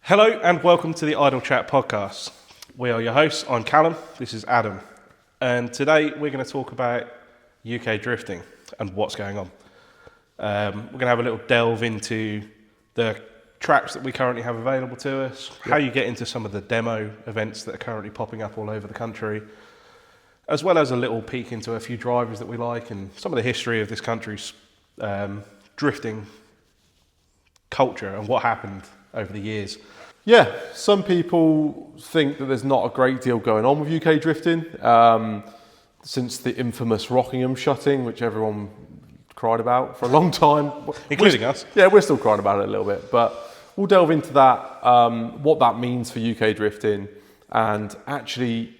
Hello and welcome to the Idle Chat podcast. We are your hosts. I'm Callum, this is Adam, and today we're going to talk about UK drifting and what's going on. We're going to have a little delve into the tracks that we currently have available to us, how you get into some of the demo events that are currently popping up all over the country, as well as a little peek into a few drivers that we like and some of the history of this country's drifting culture and what happened over the years. Yeah, some people think that there's not a great deal going on with UK drifting since the infamous Rockingham shutting, which everyone cried about for a long time. Including us. Yeah, we're still crying about it a little bit, but we'll delve into that, what that means for UK drifting, and actually,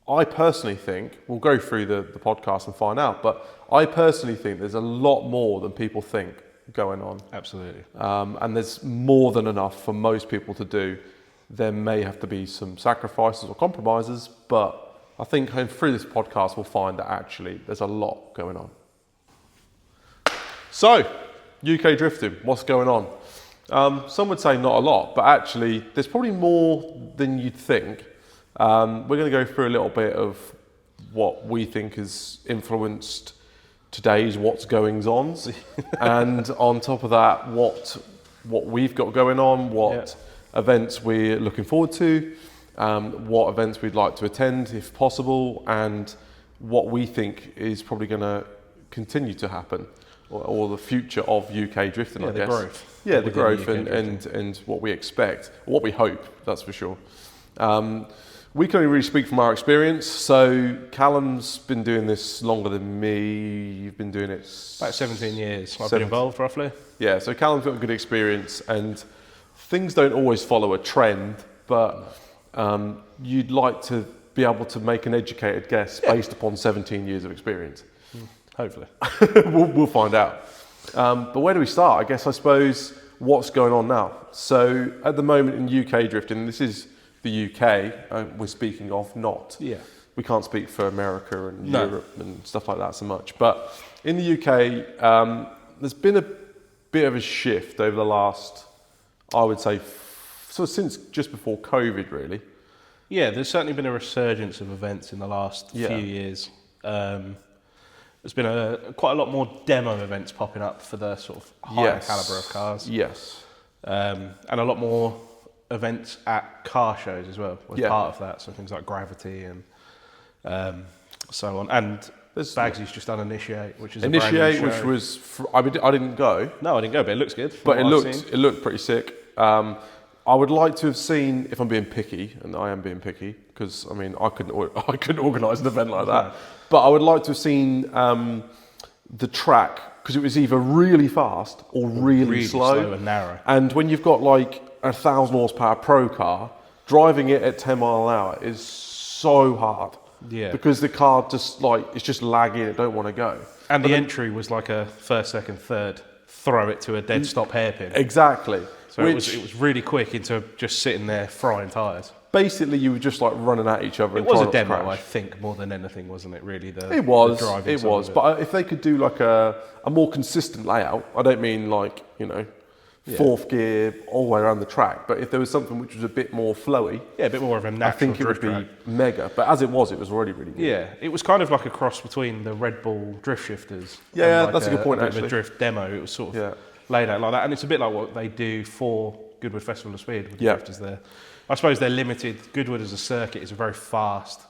I personally think, we'll go through the podcast and find out, but I personally think there's a lot more than people think going on. Absolutely. And there's more than enough for most people to do. There may have to be some sacrifices or compromises, but I think through this podcast we'll find that actually there's a lot going on. So, UK drifting, what's going on? Some would say not a lot, but actually there's probably more than you'd think. We're going to go through a little bit of what we think has influenced today's what's goings on, and on top of that, what we've got going on, what events we're looking forward to, what events we'd like to attend if possible, and what we think is probably going to continue to happen, or the future of UK drifting, I guess. Growth. Yeah, the growth and what we expect, what we hope, that's for sure. We can only really speak from our experience. So Callum's been doing this longer than me. You've been doing it About 17 years. I've been involved roughly. Yeah, so Callum's got a good experience, and things don't always follow a trend, but you'd like to be able to make an educated guess based upon 17 years of experience. Hopefully. we'll find out. But where do we start? I suppose what's going on now. So at the moment in UK drifting, this is the UK we're speaking of, not. Yeah. We can't speak for America and Europe and stuff like that so much. But in the UK, there's been a bit of a shift over the last, I would say, since just before COVID, really. Yeah, there's certainly been a resurgence of events in the last few years. There's been quite a lot more demo events popping up for the sort of higher calibre of cars. Yes. And a lot more events at car shows as well was part of that, so things like Gravity and so on. And Bagsy's just done Initiate, which is Initiate, a brand new show. which was I didn't go. No, I didn't go, but it looks good. But it looked pretty sick. I would like to have seen, if I'm being picky, and I am being picky, because I mean I couldn't organise an event like that. But I would like to have seen the track, because it was either really fast or really slow and narrow. And when you've got like a 1,000 horsepower pro car, driving it at 10 mile an hour is so hard. Yeah. Because the car just it's just lagging, it don't want to go. And the entry was like a first, second, third, throw it to a dead stop hairpin. Exactly. So it was really quick into just sitting there frying tyres. Basically, you were just like running at each other. It was a demo, I think, more than anything, wasn't it? Really, it was. But if they could do like a more consistent layout, I don't mean like fourth gear all the way around the track, but if there was something which was a bit more flowy, a bit more of a natural, I think it would be mega. But as it was already really good. Yeah, it was kind of like a cross between the Red Bull drift shifters. Yeah, that's a good point. Actually, the drift demo, it was sort of laid out like that, and it's a bit like what they do for Goodwood Festival of Speed with the drifters there. I suppose they're limited. Goodwood as a circuit is a very fast,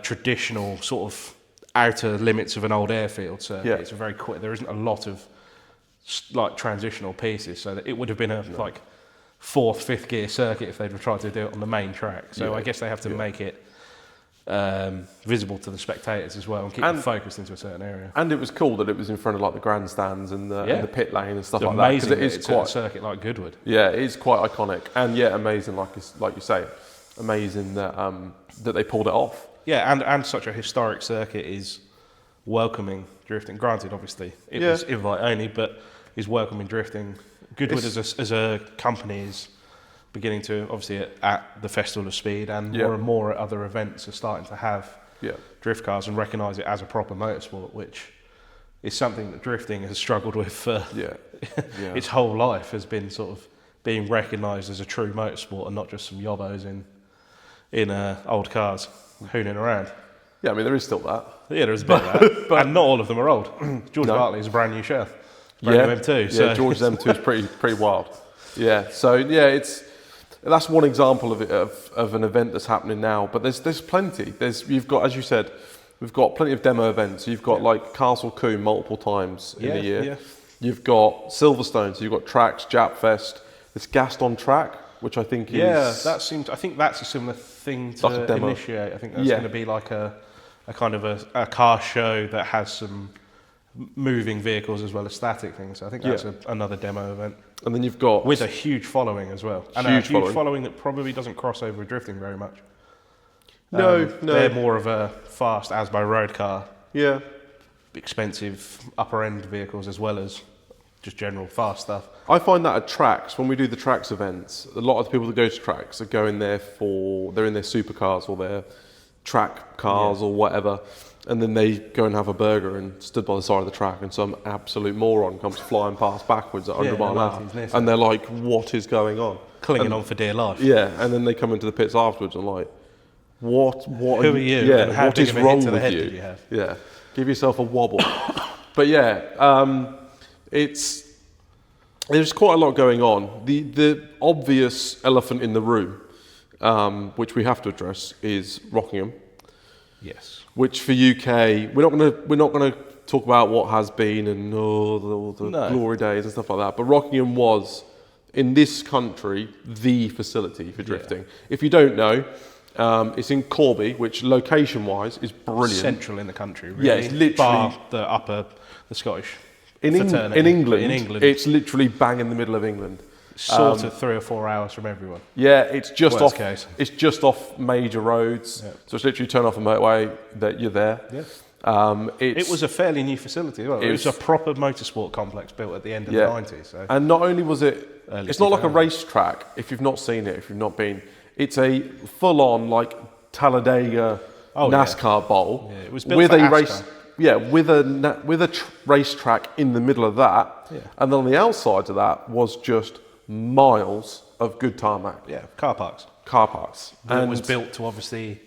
traditional sort of outer limits of an old airfield circuit. It's a very quick. There isn't a lot of like transitional pieces, so that it would have been a like fourth, fifth gear circuit if they'd have tried to do it on the main track. So I guess they have to make it visible to the spectators as well and keep them focused into a certain area. And it was cool that it was in front of like the grandstands and the pit lane and stuff like that, because it is quite a circuit like Goodwood. Yeah, it is quite iconic, and amazing, like you say, amazing that that they pulled it off. Yeah, and such a historic circuit is welcoming drifting. Granted, obviously it was invite only, but is welcoming drifting. Goodwood as a company is beginning to, obviously at the Festival of Speed and more and more at other events, are starting to have drift cars and recognise it as a proper motorsport, which is something that drifting has struggled with for its whole life, has been sort of being recognised as a true motorsport and not just some yobbos in old cars hooning around. Yeah, I mean, there is still that. Yeah, there's a bit of that. And not all of them are old. George Bartley is a brand new show. Brand new M2. Yeah, George's M2 is pretty wild. Yeah, so yeah, that's one example of an event that's happening now. But there's plenty. You've got, as you said, we've got plenty of demo events. You've got like Castle Combe multiple times in a year. Yeah. You've got Silverstone, so you've got tracks, Japfest. There's Gaston Track, which I think is... Yeah, I think that's a similar thing to like a demo. initiate. I think that's going to be like a kind of a car show that has some moving vehicles as well as static things. So I think that's another demo event. And then you've got... With a huge following as well. And a huge following that probably doesn't cross over with drifting very much. No. They're more of a fast as-by road car. Yeah. Expensive upper-end vehicles as well as just general fast stuff. I find that at tracks, when we do the tracks events, a lot of the people that go to tracks are going there they're in their supercars or their track cars or whatever, and then they go and have a burger and stood by the side of the track, and some absolute moron comes flying past backwards at 100 mile an hour, and they're like, what is going on? Clinging on for dear life. Yeah, and then they come into the pits afterwards and like, what Who are you? Yeah, what is wrong with you? you? Yeah, give yourself a wobble. But yeah, there's quite a lot going on. The obvious elephant in the room, which we have to address, is Rockingham. Yes. Which for UK, we're not gonna talk about what has been and all the glory days and stuff like that. But Rockingham was, in this country, the facility for drifting. Yeah. If you don't know, it's in Corby, which location-wise is brilliant. Central in the country, really. Yeah, it's literally the Scottish. In England, it's literally bang in the middle of England. Sort of 3 or 4 hours from everyone. Yeah, it's just Worst case. It's just off major roads, so it's literally turn off a motorway that you're there. Yeah. It was a fairly new facility as well. It was a proper motorsport complex built at the end of the 90s. So. And not only was it's not like a racetrack. If you've not seen it, if you've not been, it's a full-on like Talladega NASCAR bowl. Yeah, it was built with for a ASCAR. race. Yeah, with a racetrack in the middle of that, and then on the outside of that was just miles of good tarmac. Yeah, car parks. And it was built to obviously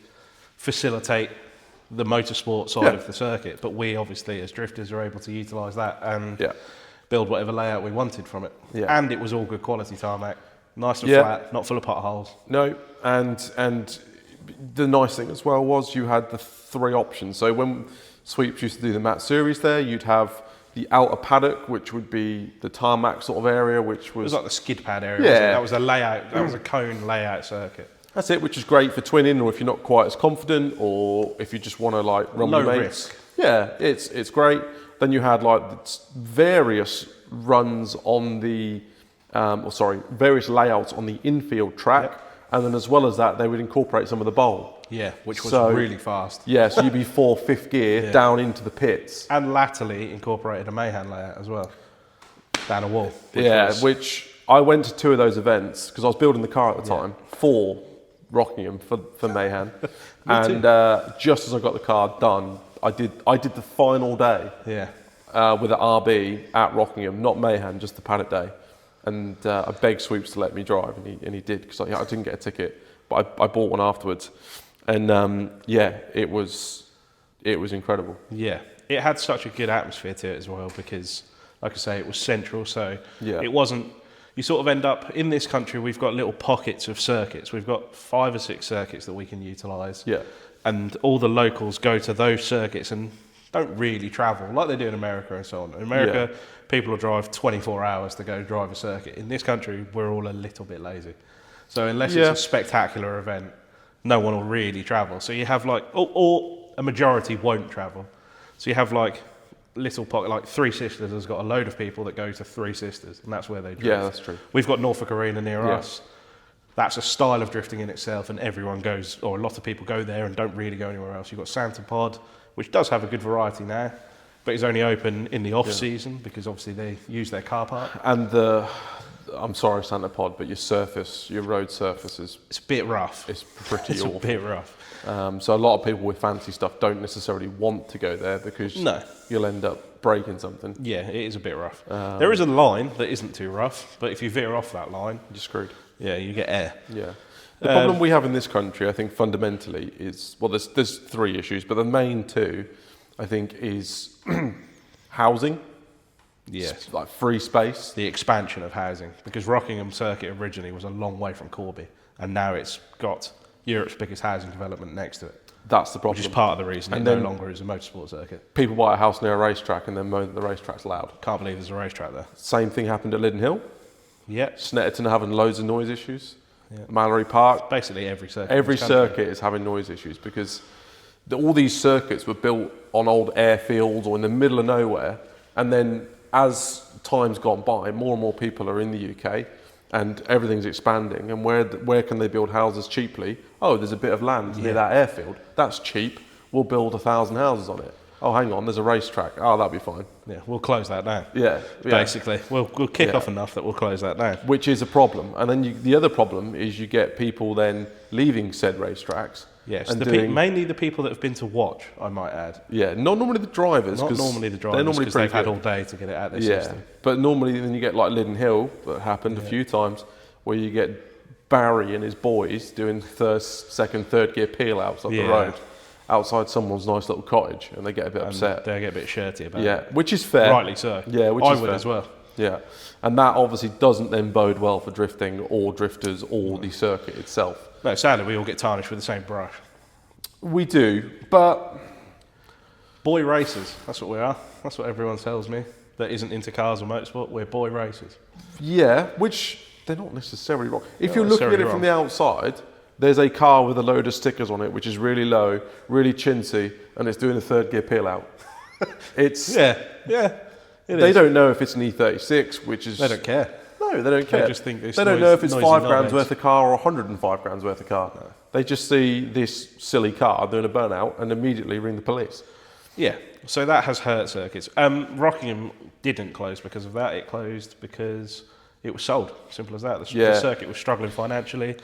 facilitate the motorsport side of the circuit, but we obviously as drifters are able to utilise that and build whatever layout we wanted from it. Yeah. And it was all good quality tarmac, nice and flat, not full of potholes. No, and the nice thing as well was you had the 3 options. So when Sweeps used to do the Mat Series there, you'd have the outer paddock, which would be the tarmac sort of area, which was... It was like the skid pad area, wasn't it? That was a layout, that was a cone layout circuit. That's it, which is great for twinning, or if you're not quite as confident, or if you just want to like run with mates. Risk. Yeah, it's great. Then you had like various runs on the, various layouts on the infield track, and then as well as that, they would incorporate some of the bowl. Yeah, which was really fast. Yeah, so you'd be 4th, 5th gear down into the pits. And latterly incorporated a Mayhem layout as well, down a wall. Which I went to 2 of those events because I was building the car at the time for Rockingham for Mayhem, and just as I got the car done, I did the final day. With an RB at Rockingham, not Mayhem, just the paddock day, and I begged Sweeps to let me drive, and he did because I didn't get a ticket, but I bought one afterwards. And it was incredible. Yeah, it had such a good atmosphere to it as well because, like I say, it was central. So it wasn't. You sort of end up in this country. We've got little pockets of circuits. We've got 5 or 6 circuits that we can utilise. Yeah, and all the locals go to those circuits and don't really travel like they do in America and so on. In America, people will drive 24 hours to go drive a circuit. In this country, we're all a little bit lazy. So unless it's a spectacular event, no one will really travel. So you have like, or a majority won't travel. So you have like little pocket, like Three Sisters has got a load of people that go to Three Sisters, and that's where they drift. Yeah, that's true. We've got Norfolk Arena near us. That's a style of drifting in itself, and everyone goes, or a lot of people go there and don't really go anywhere else. You've got Santa Pod, which does have a good variety now, but is only open in the off season because obviously they use their car park. And I'm sorry, Santa Pod, but your road surface It's a bit rough. is pretty It's awful. a bit rough. So a lot of people with fancy stuff don't necessarily want to go there because No. you'll end up breaking something. Yeah, it is a bit rough. There is a line that isn't too rough, but if you veer off that line, You're screwed. yeah, you get air. Yeah. The problem we have in this country, I think, fundamentally is, well, there's three issues, but the main two, I think, is housing. Yes. Like free space. The expansion of housing, because Rockingham Circuit originally was a long way from Corby, and now it's got Europe's biggest housing development next to it, That's the problem. which is part of the reason And it then- no longer is a motorsport circuit. People buy a house near a racetrack and then moan that the racetrack's loud. Can't believe there's a racetrack there. Same thing happened at Liddon Hill. Yeah, Snetterton are having loads of noise issues. Yeah. Mallory Park. basically every circuit. Every in this country. circuit is having noise issues because all these circuits were built on old airfields or in the middle of nowhere. And then as time's gone by, more and more people are in the UK and everything's expanding. And where can they build houses cheaply? Oh, there's a bit of land near that airfield. That's cheap. We'll build 1,000 houses on it. Oh, hang on, there's a racetrack. Oh, that'll be fine. Yeah, we'll close that down. Yeah. Basically, we'll kick off enough that we'll close that down. Which is a problem. And then the other problem is you get people then leaving said racetracks. Yes, and mainly the people that have been to watch, I might add. Yeah, not normally the drivers. Not 'cause normally the they're drivers, normally because pretty they've had good. all day to get it out their Yeah, system. but normally then you get like Liddon Hill, that happened a few times, where you get Barry and his boys doing second, third gear peel outs on the Yeah. road outside someone's nice little cottage, and they get a bit upset. They get a bit shirty about Yeah, it. which is fair. Rightly so. Yeah, which I is would fair. as well. Yeah, and that obviously doesn't then bode well for drifting or drifters or the circuit itself. No, sadly, we all get tarnished with the same brush. We do, but Boy racers, that's what we are. That's what everyone tells me that isn't into cars or motorsport. We're boy racers. yeah, which they're not necessarily wrong. If you're Not looking at it necessarily from the outside, there's a car with a load of stickers on it, which is really low, really chintzy, and it's doing a third gear peel out. It's Yeah. they don't know if it's an E36, which is They don't care. No, they don't care. just think it's they don't know if it's noisy £5,000 knobheads. worth of car or 105 grand's worth of car. No. They just see this silly car doing a burnout and immediately ring the police. Yeah, so that has hurt circuits. Rockingham didn't close because of that. It closed because it was sold. Simple as that. The circuit was struggling financially.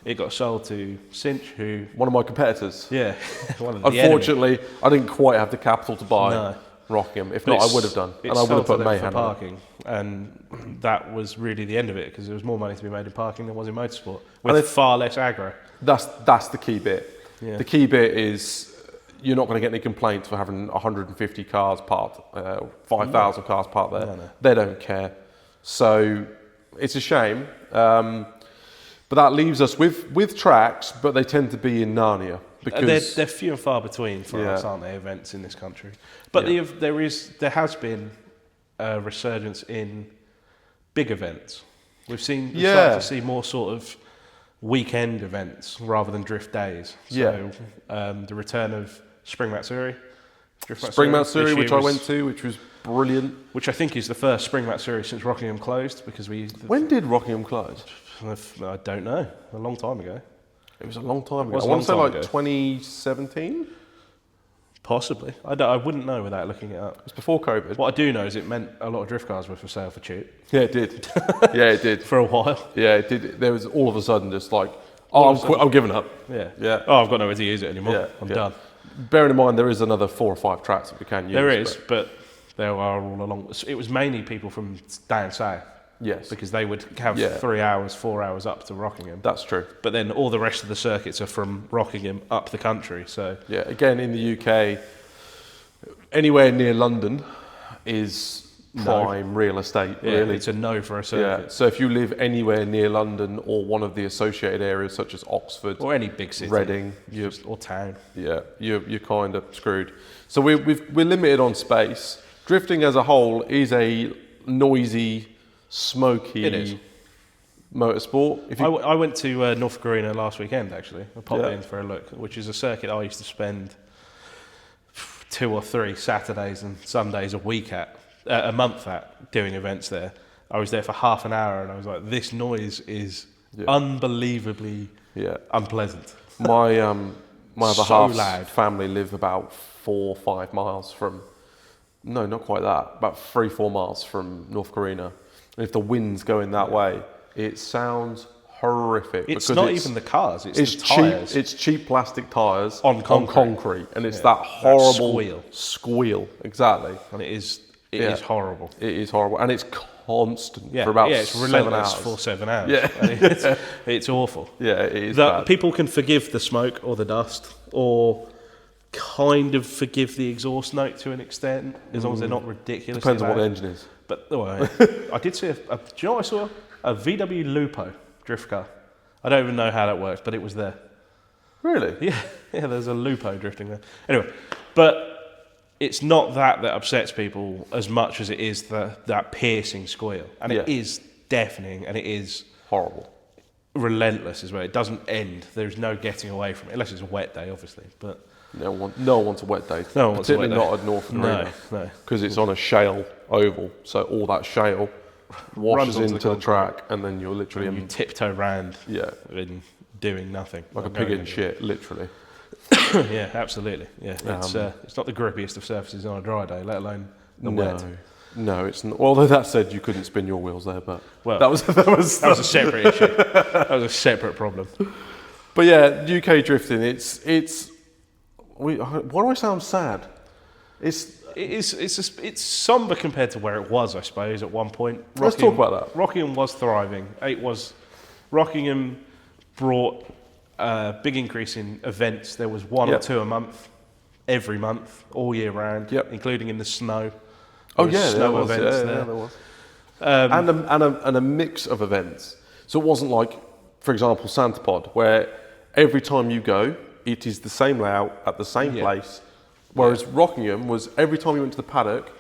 It got sold to Cinch, who... One of my competitors. Yeah. one of the Unfortunately, I didn't quite have the capital to buy No. Rockingham. If But not, I would have done. It And I would have sold to put them for Mayhem on it. parking, and that was really the end of it because there was more money to be made in parking than was in motorsport, And with far less aggro. That's the key bit. Yeah. The key bit is you're not going to get any complaints for having 150 cars parked, 5,000 cars parked there. No. They don't care. So it's a shame. But that leaves us with tracks, but they tend to be in Narnia. Because They're few and far between for us, aren't they? Events in this country, but Yeah. there has been a resurgence in big events. We've started to see more sort of weekend events rather than drift days. So the return of Spring Matsuri, Spring Matsuri, this which year I went to, which was brilliant. which I think is the first Spring Matsuri since Rockingham closed, because When did Rockingham close? I don't know, a long time ago. It was a long time ago. was I a want to say long like time ago. 2017. Possibly. I wouldn't know without looking it up. It's before COVID. What I do know is it meant a lot of drift cars were for sale for cheap Yeah, it did. Yeah, it did. for a while. Yeah, it did. There was all of a sudden just like, oh, I'm giving up. Yeah. Yeah. Oh, I've got nowhere to use it anymore. Yeah, I'm yeah. done. Bearing in mind there is another 4 or 5 tracks that we can use. There is, but there are all along. It was mainly people from down south Yes, because they would have Yeah. 3 hours, 4 hours up to Rockingham. that's true. But then all the rest of the circuits are from Rockingham up the country. So Yeah, again in the UK, anywhere near London is prime real estate. yeah, Really, it's a no for a yeah. circuit. So if you live anywhere near London or one of the associated areas such as Oxford, Or any big city. Reading, or town. you're kind of screwed. So we're limited on space. Drifting as a whole is a noisy, smoky It is. motorsport. If you, I went to North Carolina last weekend, actually. I popped Yeah. in for a look, which is a circuit I used to spend 2 or 3 Saturdays and Sundays a month at, doing events there. I was there for half an hour and I was like, this noise is unbelievably unpleasant. my other So half's loud. family live about 4 or 5 miles from, no, not quite that, about 3-4 miles from North Carolina. and if the wind's going that way, it sounds horrific. It's because not even the cars; it's the cheap. tyres. It's cheap plastic tires On concrete. and it's that horrible that squeal. Exactly, and it is horrible. It is horrible, and it's constant Yeah, for about it's 7 relentless hours. for 7 hours. Yeah. And it's awful. Yeah, it is That bad. people can forgive the smoke or the dust, or kind of forgive the exhaust note to an extent, as long as they're not ridiculous. Depends on what the engine is. But I did see do you know what I saw? A VW Lupo drift car. I don't even know how that works, but it was there. Really? Yeah, there's a Lupo drifting there. Anyway, but it's not that upsets people as much as it is that piercing squeal. And it is deafening, and it is Horrible. relentless as well. It doesn't end. There's no getting away from it, unless it's a wet day, obviously. But No one wants a wet day. No one wants a wet Particularly day. not at North Arena. No. Because it's on a shale oval, so all that shale washes onto the into the concrete. track, and then you're literally you tiptoe round in doing nothing. like a Not pig going in shit, literally. Yeah, absolutely. Yeah, it's not the grippiest of surfaces on a dry day, let alone the wet. No, it's not. Well, although that said, you couldn't spin your wheels there, but Well, that was That was a separate issue. That was a separate problem. But yeah, UK drifting. Why do I sound sad? It's somber compared to where it was, I suppose, at one point. Let's talk about that. Rockingham was thriving. Rockingham brought a big increase in events. There was one or two a month, every month, all year round, including in the snow. There was snow events there. There was. And a mix of events. So it wasn't like, for example, Santa Pod, where every time you go, it is the same layout at the same place. Whereas Rockingham was every time you went to the paddock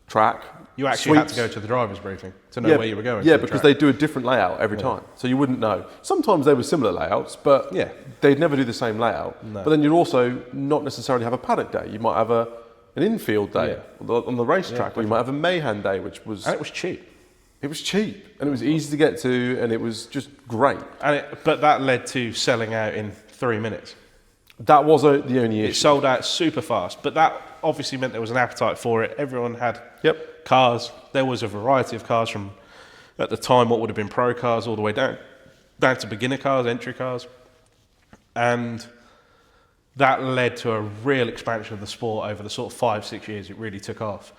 track, you actually had to go to the driver's briefing to know where you were going. Yeah, because they do a different layout every time, so you wouldn't know. Sometimes they were similar layouts, but they'd never do the same layout. No. But then you'd also not necessarily have a paddock day. You might have an infield day on the racetrack, or you might have a Mayhem day, which was... And it was cheap. It was cheap, and it was easy to get to, and it was just great. But that led to selling out in 3 minutes. That was the only issue. It sold out super fast, but that obviously meant there was an appetite for it. Everyone had cars. There was a variety of cars from, at the time, what would have been pro cars all the way down to beginner cars, entry cars. And that led to a real expansion of the sport over the sort of 5-6 years it really took off.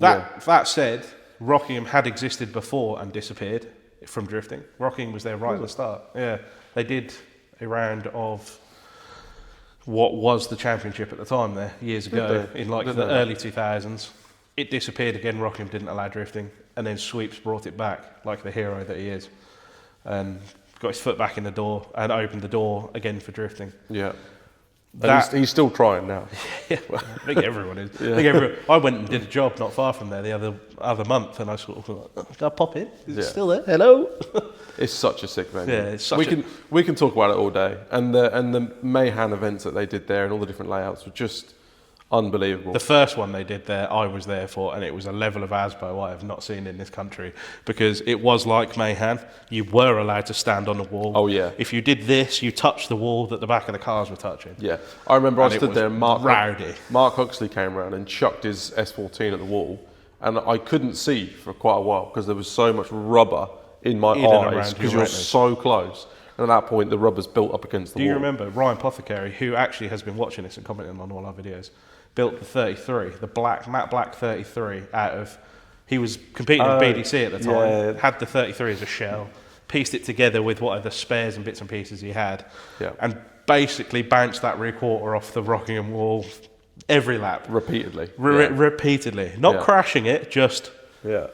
That said, Rockingham had existed before and disappeared from drifting. Rockingham was there right at the start. Yeah, they did a round of what was the championship at the time there years ago in like the early 2000s. It disappeared again. Rockingham didn't allow drifting, and then Sweeps brought it back like the hero that he is, and got his foot back in the door and opened the door again for drifting. Yeah. He's still trying now. Yeah, well, I think everyone is. I went and did a job not far from there the other month, and I sort of thought, can I pop in? Is it still there? Hello? It's such a sick venue. Yeah, it's such we can talk about it all day, and the Mayhem events that they did there and all the different layouts were just unbelievable. The first one they did there, I was there for, and it was a level of ASBO I have not seen in this country, because it was like Mayhem. You were allowed to stand on the wall. Oh yeah. If you did this, you touched the wall that the back of the cars were touching. Yeah, I remember And I it stood was there, and rowdy. Mark Huxley came around and chucked his S14 at the wall, and I couldn't see for quite a while because there was so much rubber in my eyes because you're so close. And at that point, the rubber's built up against the wall. Do you remember Ryan Pothecary, who actually has been watching this and commenting on all our videos, built the 33, the matte black 33 out of... He was competing in BDC at the time, had the 33 as a shell, pieced it together with whatever spares and bits and pieces he had, and basically bounced that rear quarter off the Rockingham wall every lap. Repeatedly. Repeatedly. Not crashing it, just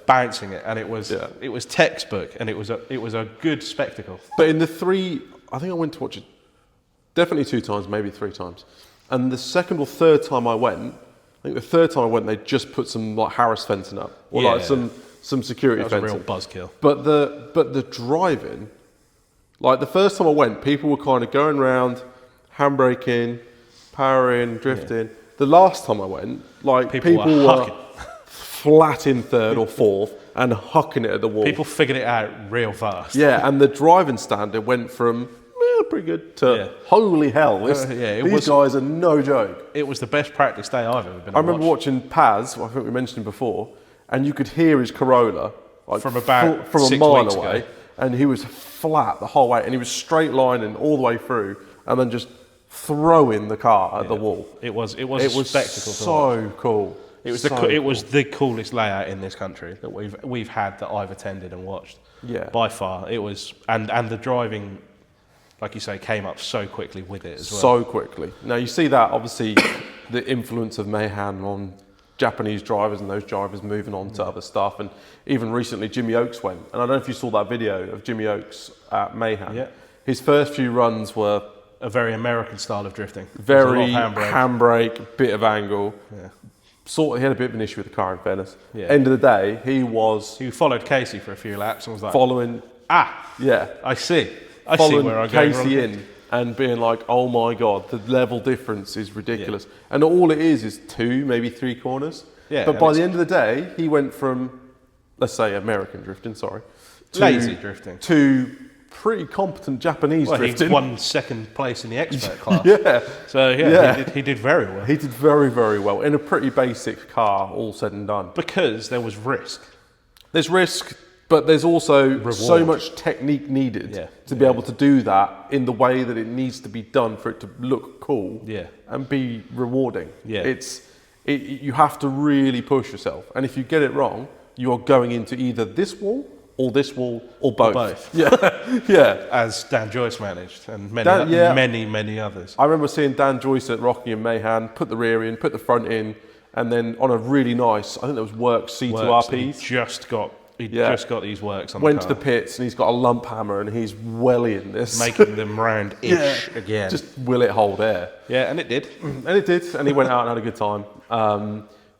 bouncing it. And it was textbook, and it was a good spectacle. But in the three... I think I went to watch it definitely 2 times, maybe 3 times. And the second or third time I went, I think the third time I went, they just put some like Harris fencing up, or like some security fencing. That was a real buzzkill. But the driving, like the first time I went, people were kind of going around, handbraking, powering, drifting. The last time I went, like people were flat in third or fourth and hucking it at the wall. People figured it out real fast. Yeah, and the driving standard went from pretty good to holy hell. These guys are no joke. It was the best practice day I've ever been on. I remember watching Paz, I think we mentioned him before, and you could hear his Corolla like From about from a 6 mile weeks away, ago. and he was flat the whole way, and he was straight lining all the way through, and then just throwing the car at the wall. It was a It was spectacle to watch. so cool. It was the coolest layout in this country that we've had that I've attended and watched. Yeah. By far, it was, and the driving, like you say, came up so quickly with it as well. So quickly. Now you see that obviously the influence of Mayhem on Japanese drivers and those drivers moving on to other stuff, and even recently Jimmy Oakes went, and I don't know if you saw that video of Jimmy Oakes at Mayhem. Yeah. His first few runs were A very American style of drifting. very There's a lot of handbrake, bit of angle. Yeah. He had a bit of an issue with the car, in fairness. Yeah. End of the day, he was He followed Casey for a few laps and was like, following, I see following where I'm going Casey wrong. in and being like, oh my God, the level difference is ridiculous. And all it is 2, maybe 3 corners. Yeah, But and by it's- the end of the day, he went from, let's say American drifting, to Lazy drifting. to pretty competent Japanese Well, he drifting. won second place in the expert class. Yeah. So Yeah. he did very well. He did very, very well in a pretty basic car, all said and done. Because there was risk. There's risk, but there's also so Reward. much technique needed Yeah. to be able to do that in the way that it needs to be done for it to look cool Yeah. and be rewarding. Yeah. You have to really push yourself. And if you get it wrong, you are going into either this wall or both. Both. Yeah, yeah. As Dan Joyce managed, and many others. I remember seeing Dan Joyce at Rocky and Mayhan put the rear in, put the front in, and then on a really nice, I think there was Works C2RPs. He just got these works on Went the to car, the pits and he's got a lump hammer and he's wellying this. making them round-ish again. Just will it hold air? Yeah, and it did. And it did, and he went out and had a good time.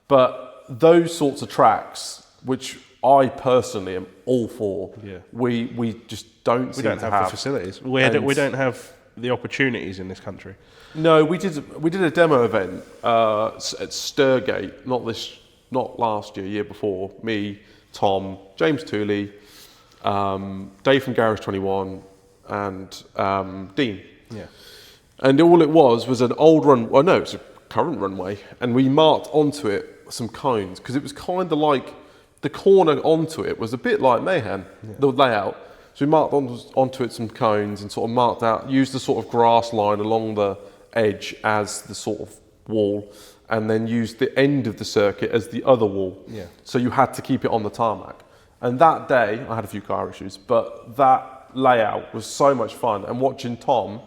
But those sorts of tracks, which I personally am all for, we just don't seem We don't to have the facilities. We don't have the opportunities in this country. No, we did a demo event at Sturgate, not last year before. Me, Tom, James Tooley, Dave from Garage 21, and Dean. Yeah. And all it was an old run. Well, no, it's a current runway, and we marked onto it some cones because it was kind of like the corner onto it was a bit like Mayhem, the layout. So we marked onto it some cones and sort of marked out, used the sort of grass line along the edge as the sort of wall, and then used the end of the circuit as the other wall. Yeah. So you had to keep it on the tarmac. And that day, I had a few car issues, but that layout was so much fun. And watching Tom,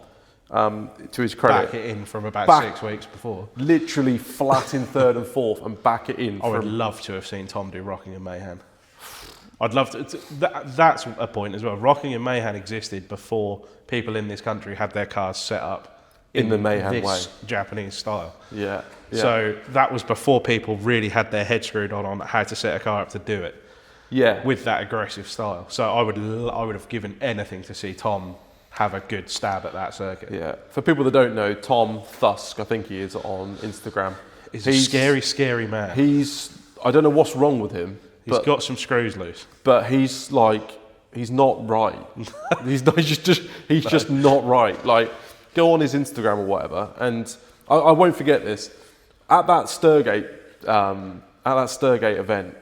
to his credit, Back it in from about Back- 6 weeks before. literally flat in third and fourth and back it in. I would love to have seen Tom do Rocking and Mayhem. I'd love to. That's a point as well. Rocking and Mayhem existed before people in this country had their cars set up In the Mayhem this way. Japanese style. Yeah. So that was before people really had their head screwed on how to set a car up to do it yeah. with that aggressive style. So I would have given anything to see Tom have a good stab at that circuit. Yeah. For people that don't know, Tom Thusk, I think he is on Instagram. He's a scary, scary man. I don't know what's wrong with him. He's got some screws loose. But he's not right. he's just not right. Like, go on his Instagram or whatever, and I won't forget this. At that Sturgate event,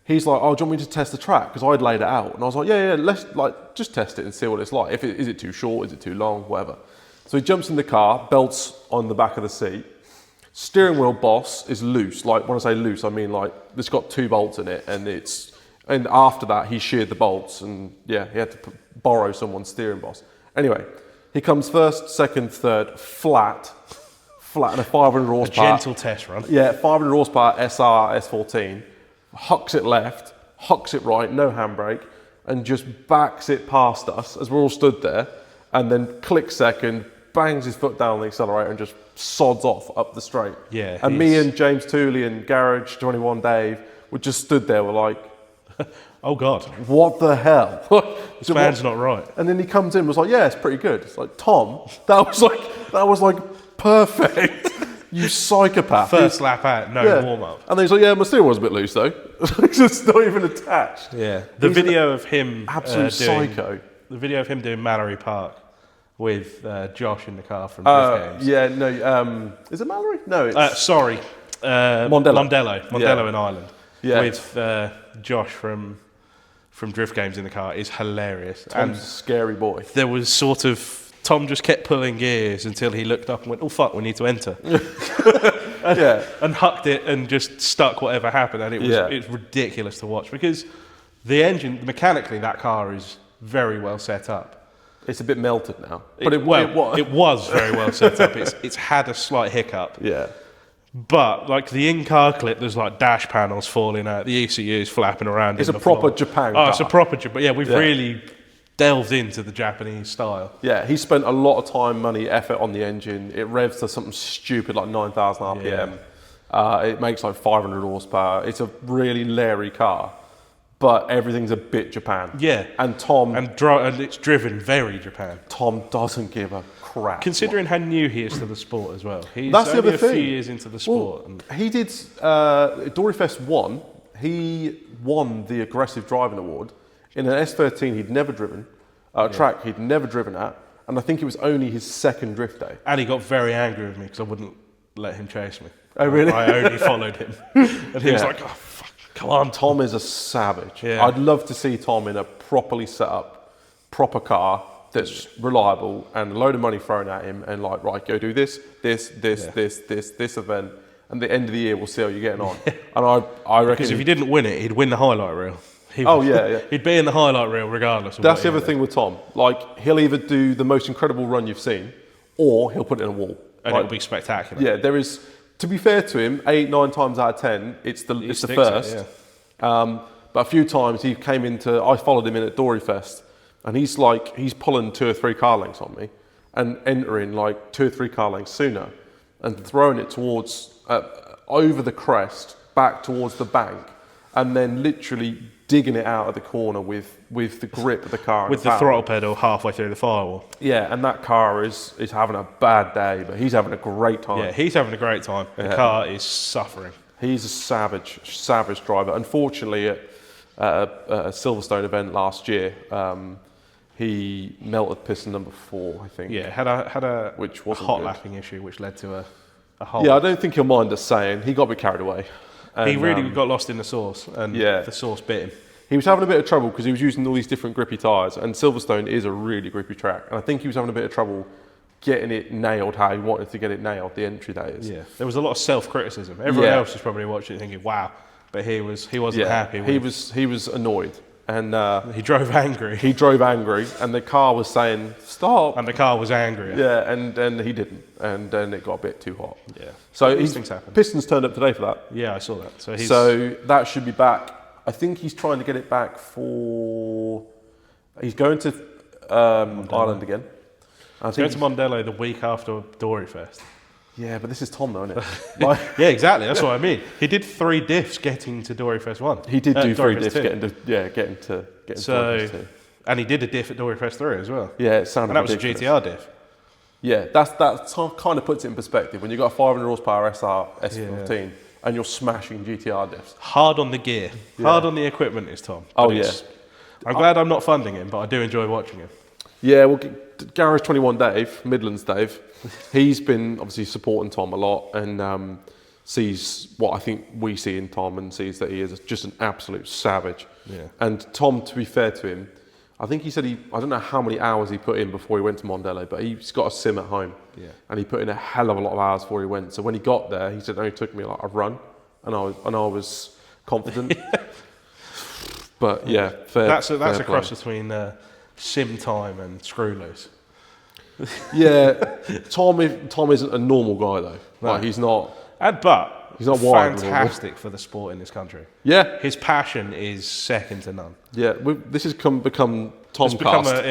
he's like, "Oh, do you want me to test the track?" Because I'd laid it out, and I was like, "Yeah, let's just test it and see what it's like. Is it too short? Is it too long? Whatever." So he jumps in the car, belts on the back of the seat. Steering wheel boss is loose. Like, when I say loose, I mean like it's got 2 bolts in it, and after that he sheared the bolts, and he had to borrow someone's steering boss. Anyway, he comes first, second, third, flat, and a 500 horsepower. A gentle test run. Yeah, 500 horsepower SR S14, hucks it left, hucks it right, no handbrake, and just backs it past us as we're all stood there, and then clicks second, bangs his foot down on the accelerator and just sods off up the straight. Yeah, and me and James Tooley and Garage 21 Dave were just stood there, we're like, oh God, what the hell? this man's not right. And then he comes in and was like, yeah, it's pretty good. It's like, Tom, that was like perfect. You psychopath. First lap out, no warm up. And then he's like, yeah, my steering wheel's a bit loose though. It's not even attached. Yeah. The video of him Absolute psycho. The video of him doing Mallory Park with Josh in the car from Drift Games. Yeah, no, is it Mallory? No, it's Mondello. Mondello In Ireland. Yeah. With Josh from from drift games in the car is hilarious. Tom's a scary boy. There was sort of Tom just kept pulling gears until he looked up and went, "Oh fuck, we need to enter." and hucked it and just stuck whatever happened, and it's ridiculous to watch because the engine mechanically that car is very well set up. It's a bit melted now, but it was very well set up. It's had a slight hiccup. Yeah. But like the in-car clip, there's like dash panels falling out, the ECU's flapping around. It's a proper Japan car. Oh, it's a proper Japan. Yeah, we've really delved into the Japanese style. Yeah, he spent a lot of time, money, effort on the engine. It revs to something stupid like 9,000 RPM. Yeah. It makes like 500 horsepower. It's a really leery car, but everything's a bit Japan. Yeah, and Tom and it's driven very Japan. Tom doesn't give a crap. Considering how new he is to the sport as well. He's That's the only other a thing. few years into the sport. Well, he did Doryfest 1. He won the Aggressive Driving Award in an S13 he'd never driven, a track he'd never driven at, and I think it was only his second drift day. And he got very angry with me because I wouldn't let him chase me. Oh, really? I only followed him. And he was like, "Oh, fuck, come on." Tom is a savage. Yeah. I'd love to see Tom in a properly set up, proper car that's reliable and a load of money thrown at him and like, right, go do this event. And at the end of the year, we'll see how you're getting on. And I reckon... Because if he didn't win it, he'd win the highlight reel. He'd be in the highlight reel regardless of That's the other thing with Tom. Like, he'll either do the most incredible run you've seen or he'll put it in a wall. And it'll be spectacular. Yeah, there is... To be fair to him, 8-9 times out of 10, it's the first. But a few times he came into... I followed him in at Doryfest. And he's pulling 2 or 3 car lengths on me and entering like 2 or 3 car lengths sooner and throwing it towards, over the crest, back towards the bank, and then literally digging it out of the corner with the grip of the car. With the throttle pedal halfway through the firewall. Yeah, and that car is having a bad day, but he's having a great time. Yeah, he's having a great time. The car is suffering. He's a savage driver. Unfortunately, at a Silverstone event last year, he melted piston number 4, I think. Yeah, had a which wasn't hot good. lapping issue, which led to a hole. Yeah, I don't think he'll mind us saying he got a bit carried away. And, he really got lost in the sauce, and the sauce bit him. He was having a bit of trouble because he was using all these different grippy tyres, and Silverstone is a really grippy track. And I think he was having a bit of trouble getting it nailed how he wanted to get it nailed, the entry that is. Yeah, there was a lot of self-criticism. Everyone else was probably watching it thinking, "Wow," but he wasn't happy. He was annoyed. And he drove angry. He drove angry, and the car was saying, "Stop!" And the car was angry. Yeah, and he didn't, and then it got a bit too hot. Yeah. So these things happen. Pistons turned up today for that. Yeah, I saw that. So that should be back. I think he's trying to get it back for. He's going to Ireland again. Going to Mondello the week after Doryfest. Yeah, but this is Tom, though, isn't it? Yeah, exactly. That's what I mean. He did 3 diffs getting to Doryfest 1. He did do 3 diffs 2. getting to Doryfest 2. And he did a diff at Doryfest 3 as well. Yeah, it sounded ridiculous. And that was a GTR diff. Yeah, that kind of puts it in perspective. When you've got a 500 horsepower SR S15 and you're smashing GTR diffs. Hard on the gear. Yeah. Hard on the equipment is Tom. Oh, yeah. I'm glad I'm not funding him, but I do enjoy watching him. Yeah, well, Garage 21 Dave, Midlands Dave, he's been obviously supporting Tom a lot and sees what I think we see in Tom and sees that he is just an absolute savage. Yeah. And Tom, to be fair to him, I think he said I don't know how many hours he put in before he went to Mondello, but he's got a sim at home. Yeah. And he put in a hell of a lot of hours before he went. So when he got there, he said it only took me like a run, and I was confident. But yeah, that's a cross between sim time and screw loose. Yeah, Tom isn't a normal guy though. No. Like he's not. He's not fantastic for the sport in this country. Yeah, his passion is second to none. Yeah, this has become Tomcast.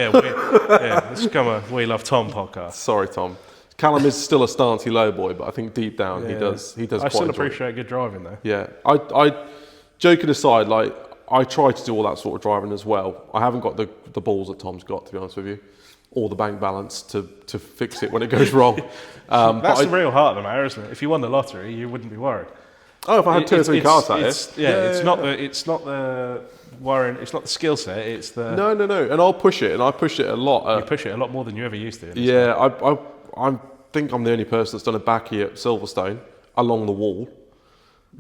It's become a We Love Tom podcast. Sorry, Tom. Callum is still a stancy low boy, but I think deep down he does. I still appreciate good driving though. Yeah, I joking aside, like I try to do all that sort of driving as well. I haven't got the balls that Tom's got, to be honest with you, or the bank balance to fix it when it goes wrong. That's the real heart of the matter, isn't it? If you won the lottery, you wouldn't be worried. Oh, if I had 2 or 3 cars out here. It's not the worrying. It's not the skill set. It's the no. And I'll push it, and I push it a lot. You push it a lot more than you ever used to. Yeah, I think I'm the only person that's done a backy at Silverstone along the wall.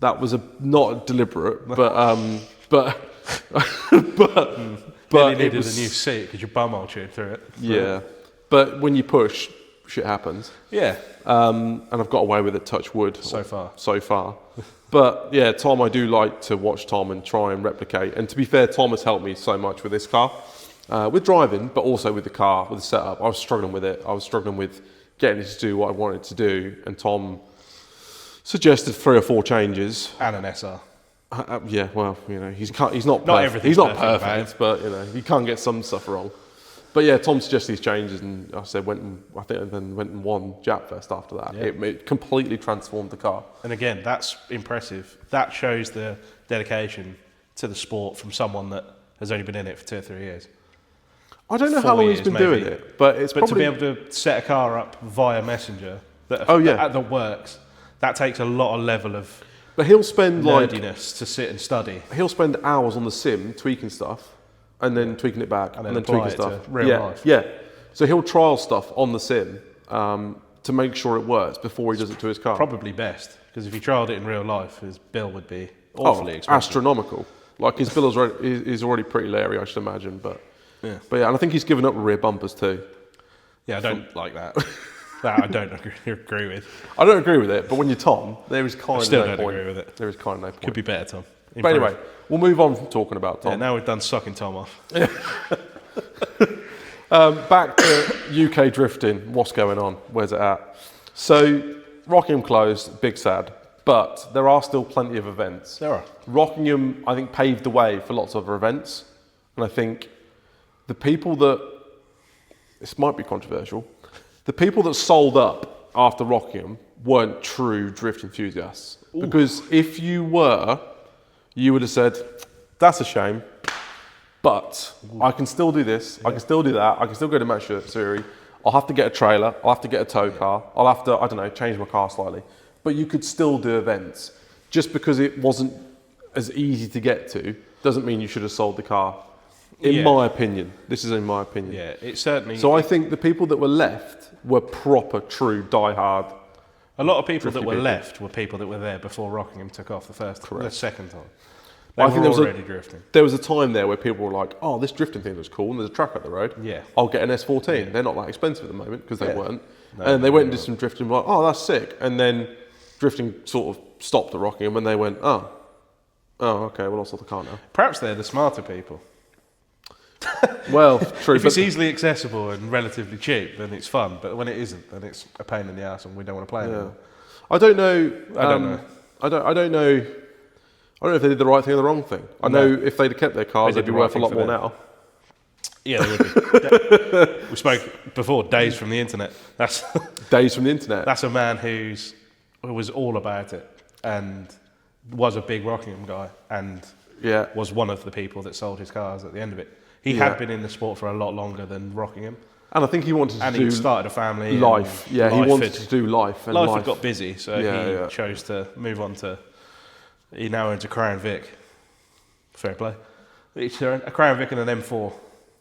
That was not deliberate, but but Nearly it needed was, a new seat because your bumhole chewed through it. yeah. But when you push, shit happens. Yeah. And I've got away with it, touch wood. So far. So far. But yeah, Tom, I do like to watch Tom and try and replicate. And to be fair, Tom has helped me so much with this car, with driving, but also with the car, with the setup. I was struggling with it. I was struggling with getting it to do what I wanted to do. And Tom suggested 3 or 4 changes. And an SR. Yeah, well, you know, he's not perfect. everything's He's not perfect, perfect, but you know, you can't get some stuff wrong. But yeah, Tom suggested these changes, and I said went and won Japfest after that. Yeah. It completely transformed the car. And again, that's impressive. That shows the dedication to the sport from someone that has only been in it for 2 or 3 years. I don't know 4 how long he's years, been maybe. doing it, but it's But probably to be able to set a car up via Messenger that works, that takes a lot of level of But he'll spend nerdiness to sit and study. he'll spend hours on the sim tweaking stuff, and then tweaking it back, And and then then tweaking apply it stuff. to real yeah, life. yeah. So he'll trial stuff on the sim to make sure it works before he does it to his car. Probably best, because if he trialled it in real life, his bill would be awfully expensive. Astronomical. Like his bill is already pretty leery, I should imagine. But Yeah. yeah, and I think he's given up rear bumpers too. Yeah, I don't like that. That I don't agree with. I don't agree with it, but when you're Tom, there is kind of Still no don't point. agree with it. There is kind of no point. Could be better, Tom. But Improve. anyway, we'll move on from talking about Tom. Yeah, now we've done sucking Tom off. Back to UK drifting. What's going on? Where's it at? So Rockingham closed, big sad, but there are still plenty of events. There are. Rockingham, I think, paved the way for lots of other events, and I think the people that, this might be controversial, the people that sold up after Rockingham weren't true drift enthusiasts. Ooh. Because if you were, you would have said, that's a shame, but I can still do this, I can still do that, I can still go to Match Series, I'll have to get a trailer, I'll have to get a tow car, I'll have to, I don't know, change my car slightly. But you could still do events. Just because it wasn't as easy to get to doesn't mean you should have sold the car. In my opinion. This is in my opinion. Yeah, it certainly... So I think the people that were left were proper, true, die-hard. A lot of people that drifty were people. left were people that were there before Rockingham took off the second time. They I were think there was already drifting. There was a time there where people were like, oh, this drifting thing was cool, and there's a track up the road. Yeah. I'll get an S14. They're not that expensive at the moment, because they Yeah. weren't. No, and they no, went and no. did some drifting, like, oh, that's sick. And then drifting sort of stopped at Rockingham, and they went, oh, okay, well, I'll sell the car now. Perhaps they're the smarter people. Well, true. If it's easily accessible and relatively cheap, then it's fun. But when it isn't, then it's a pain in the ass, and we don't want to play anymore. I don't know. I don't know. I don't know. I don't know if they did the right thing or the wrong thing. I know if they'd have kept their cars, They they'd did be the worth right a lot thing more for them. now. Yeah, they would be. We spoke before, Days from the Internet. That's Days from the internet. that's a man who was all about it and was a big Rockingham guy and Yeah. was one of the people that sold his cars at the end of it. He Yeah. had been in the sport for a lot longer than Rockingham, And I think he wanted to and do he started a family. life. and Yeah, he life wanted had- to do life. And Life life had got busy, so Yeah, he chose to move on to. He now owns a Crown Vic. Fair play. It's a Crown Vic and an M4.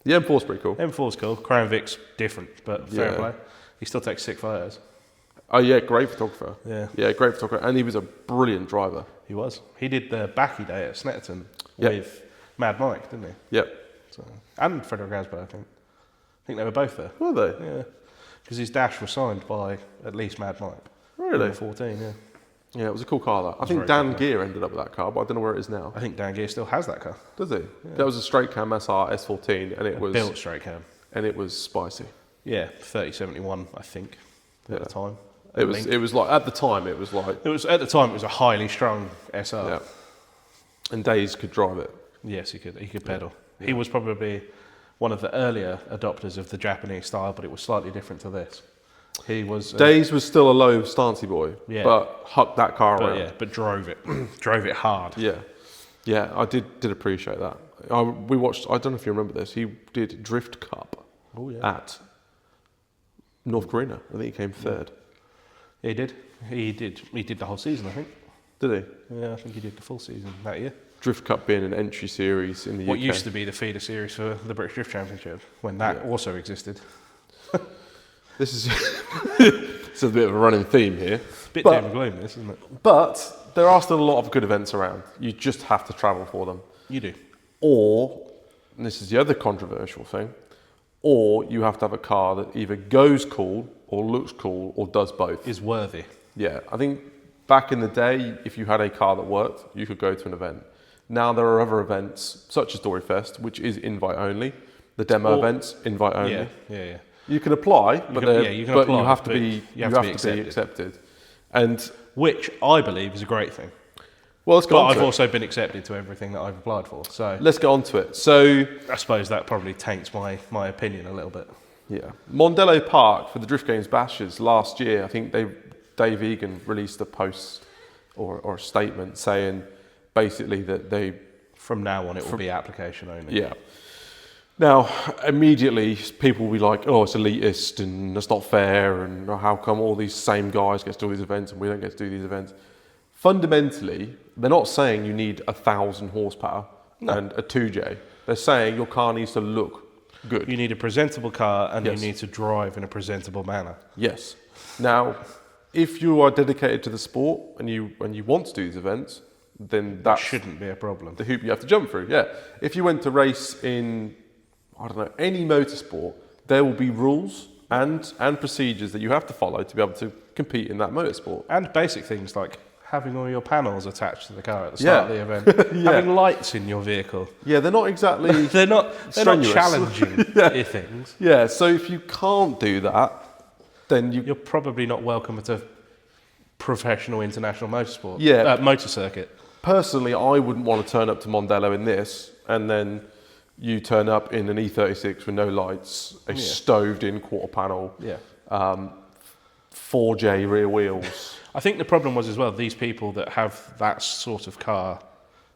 The M4's pretty cool. M4's cool. Crown Vic's different, but fair Yeah. play. He still takes sick photos. Oh yeah, great photographer. Yeah. Yeah, great photographer. And he was a brilliant driver. He was. He did the Backy Day at Snetterton Yeah. with Mad Mike, didn't he? Yep. So, and Frederick Asbo, I think. I think they were both there. Were they? Yeah. Because his dash was signed by at least Mad Mike. Really? Number 14, yeah. Yeah, it was a cool car, that. I think very Dan cool Gear ended up with that car, but I don't know where it is now. I think Dan Gear still has that car. Does he? That was a straight cam SR S14, and it was Built straight cam. spicy. Yeah, 3071, I think, at the time. It was like at the time it was like It was at the time. It was a highly strung SR. yeah. And Days could drive it. Yes, he could. He could pedal. He was probably one of the earlier adopters of the Japanese style, but it was slightly different to this. He was Days was still a low stancy boy, Yeah. but hucked that car but around. yeah, but drove it, drove it hard. Yeah, yeah, I did appreciate that. We watched. I don't know if you remember this. He did Drift Cup at North Korea. I think he came third. He did. He did the whole season, I think. Did he? Yeah, I think he did the full season that year. Drift Cup being an entry series in the What UK. used to be the feeder series for the British Drift Championship, when that also existed. This is it's a bit of a running theme here. Bit But- doom and gloom, this, isn't it? But there are still a lot of good events around. You just have to travel for them. You do. or, and this is the other controversial thing, or you have to have a car that either goes cool or looks cool or does both. Is worthy. Yeah, I think back in the day, if you had a car that worked, you could go to an event. Now there are other events, such as Storyfest, which is invite only. The demo events, invite only. Yeah. You can apply, but you have to be accepted. And which I believe is a great thing. well, let's go But on I've to it. also been accepted to everything that I've applied for. So Let's get on to it. So, I suppose that probably taints my opinion a little bit. yeah, Mondello Park for the Drift Games Bashes last year. I think Dave Egan released a post or a statement saying basically that they. From now on, it will be application only. Yeah. Now, immediately, people will be like, oh, it's elitist and that's not fair and how come all these same guys get to do these events and we don't get to do these events? Fundamentally, they're not saying you need 1,000 horsepower and a 2J. They're saying your car needs to look good. You need a presentable car and Yes. you need to drive in a presentable manner. Yes. Now, if you are dedicated to the sport and you want to do these events, then That that's shouldn't be a problem. the hoop you have to jump through. Yeah. If you went to race in, I don't know, any motorsport, there will be rules and procedures that you have to follow to be able to compete in that motorsport. And basic things like having all your panels attached to the car at the start of the event, having lights in your vehicle. Yeah, they're not exactly They're not strenuous. challenging things. Yeah, so if you can't do that, then You're probably not welcome at a professional international motorsport. Yeah. Motor circuit. personally, I wouldn't want to turn up to Mondello in this and then you turn up in an E36 with no lights, a stoved-in quarter panel, 4J rear wheels. I think the problem was as well, these people that have that sort of car,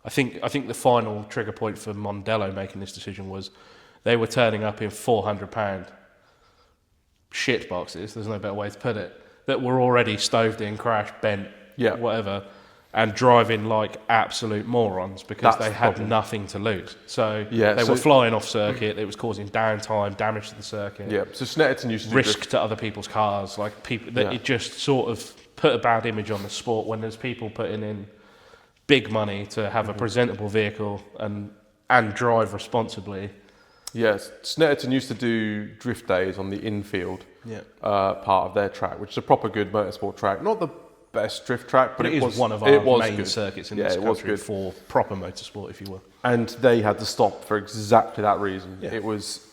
I think the final trigger point for Mondello making this decision was they were turning up in £400 shit boxes, there's no better way to put it, that were already stoved in, crashed, bent, whatever, and driving like absolute morons because That's they had the problem. nothing to lose. So Yeah, they so- were flying off circuit, it was causing downtime, damage to the circuit. Yeah, so Snetterton used to do Risk to other people's cars, like people that it just sort of put a bad image on the sport when there's people putting in big money to have a presentable vehicle and drive responsibly. Yes, Snetterton used to do drift days on the infield part of their track, which is a proper good motorsport track. Not the best drift track, but it it is was one of it our was main good. circuits in Yeah, this it was country good. for proper motorsport, if you will. And they had to stop for exactly that reason. Yeah. It was,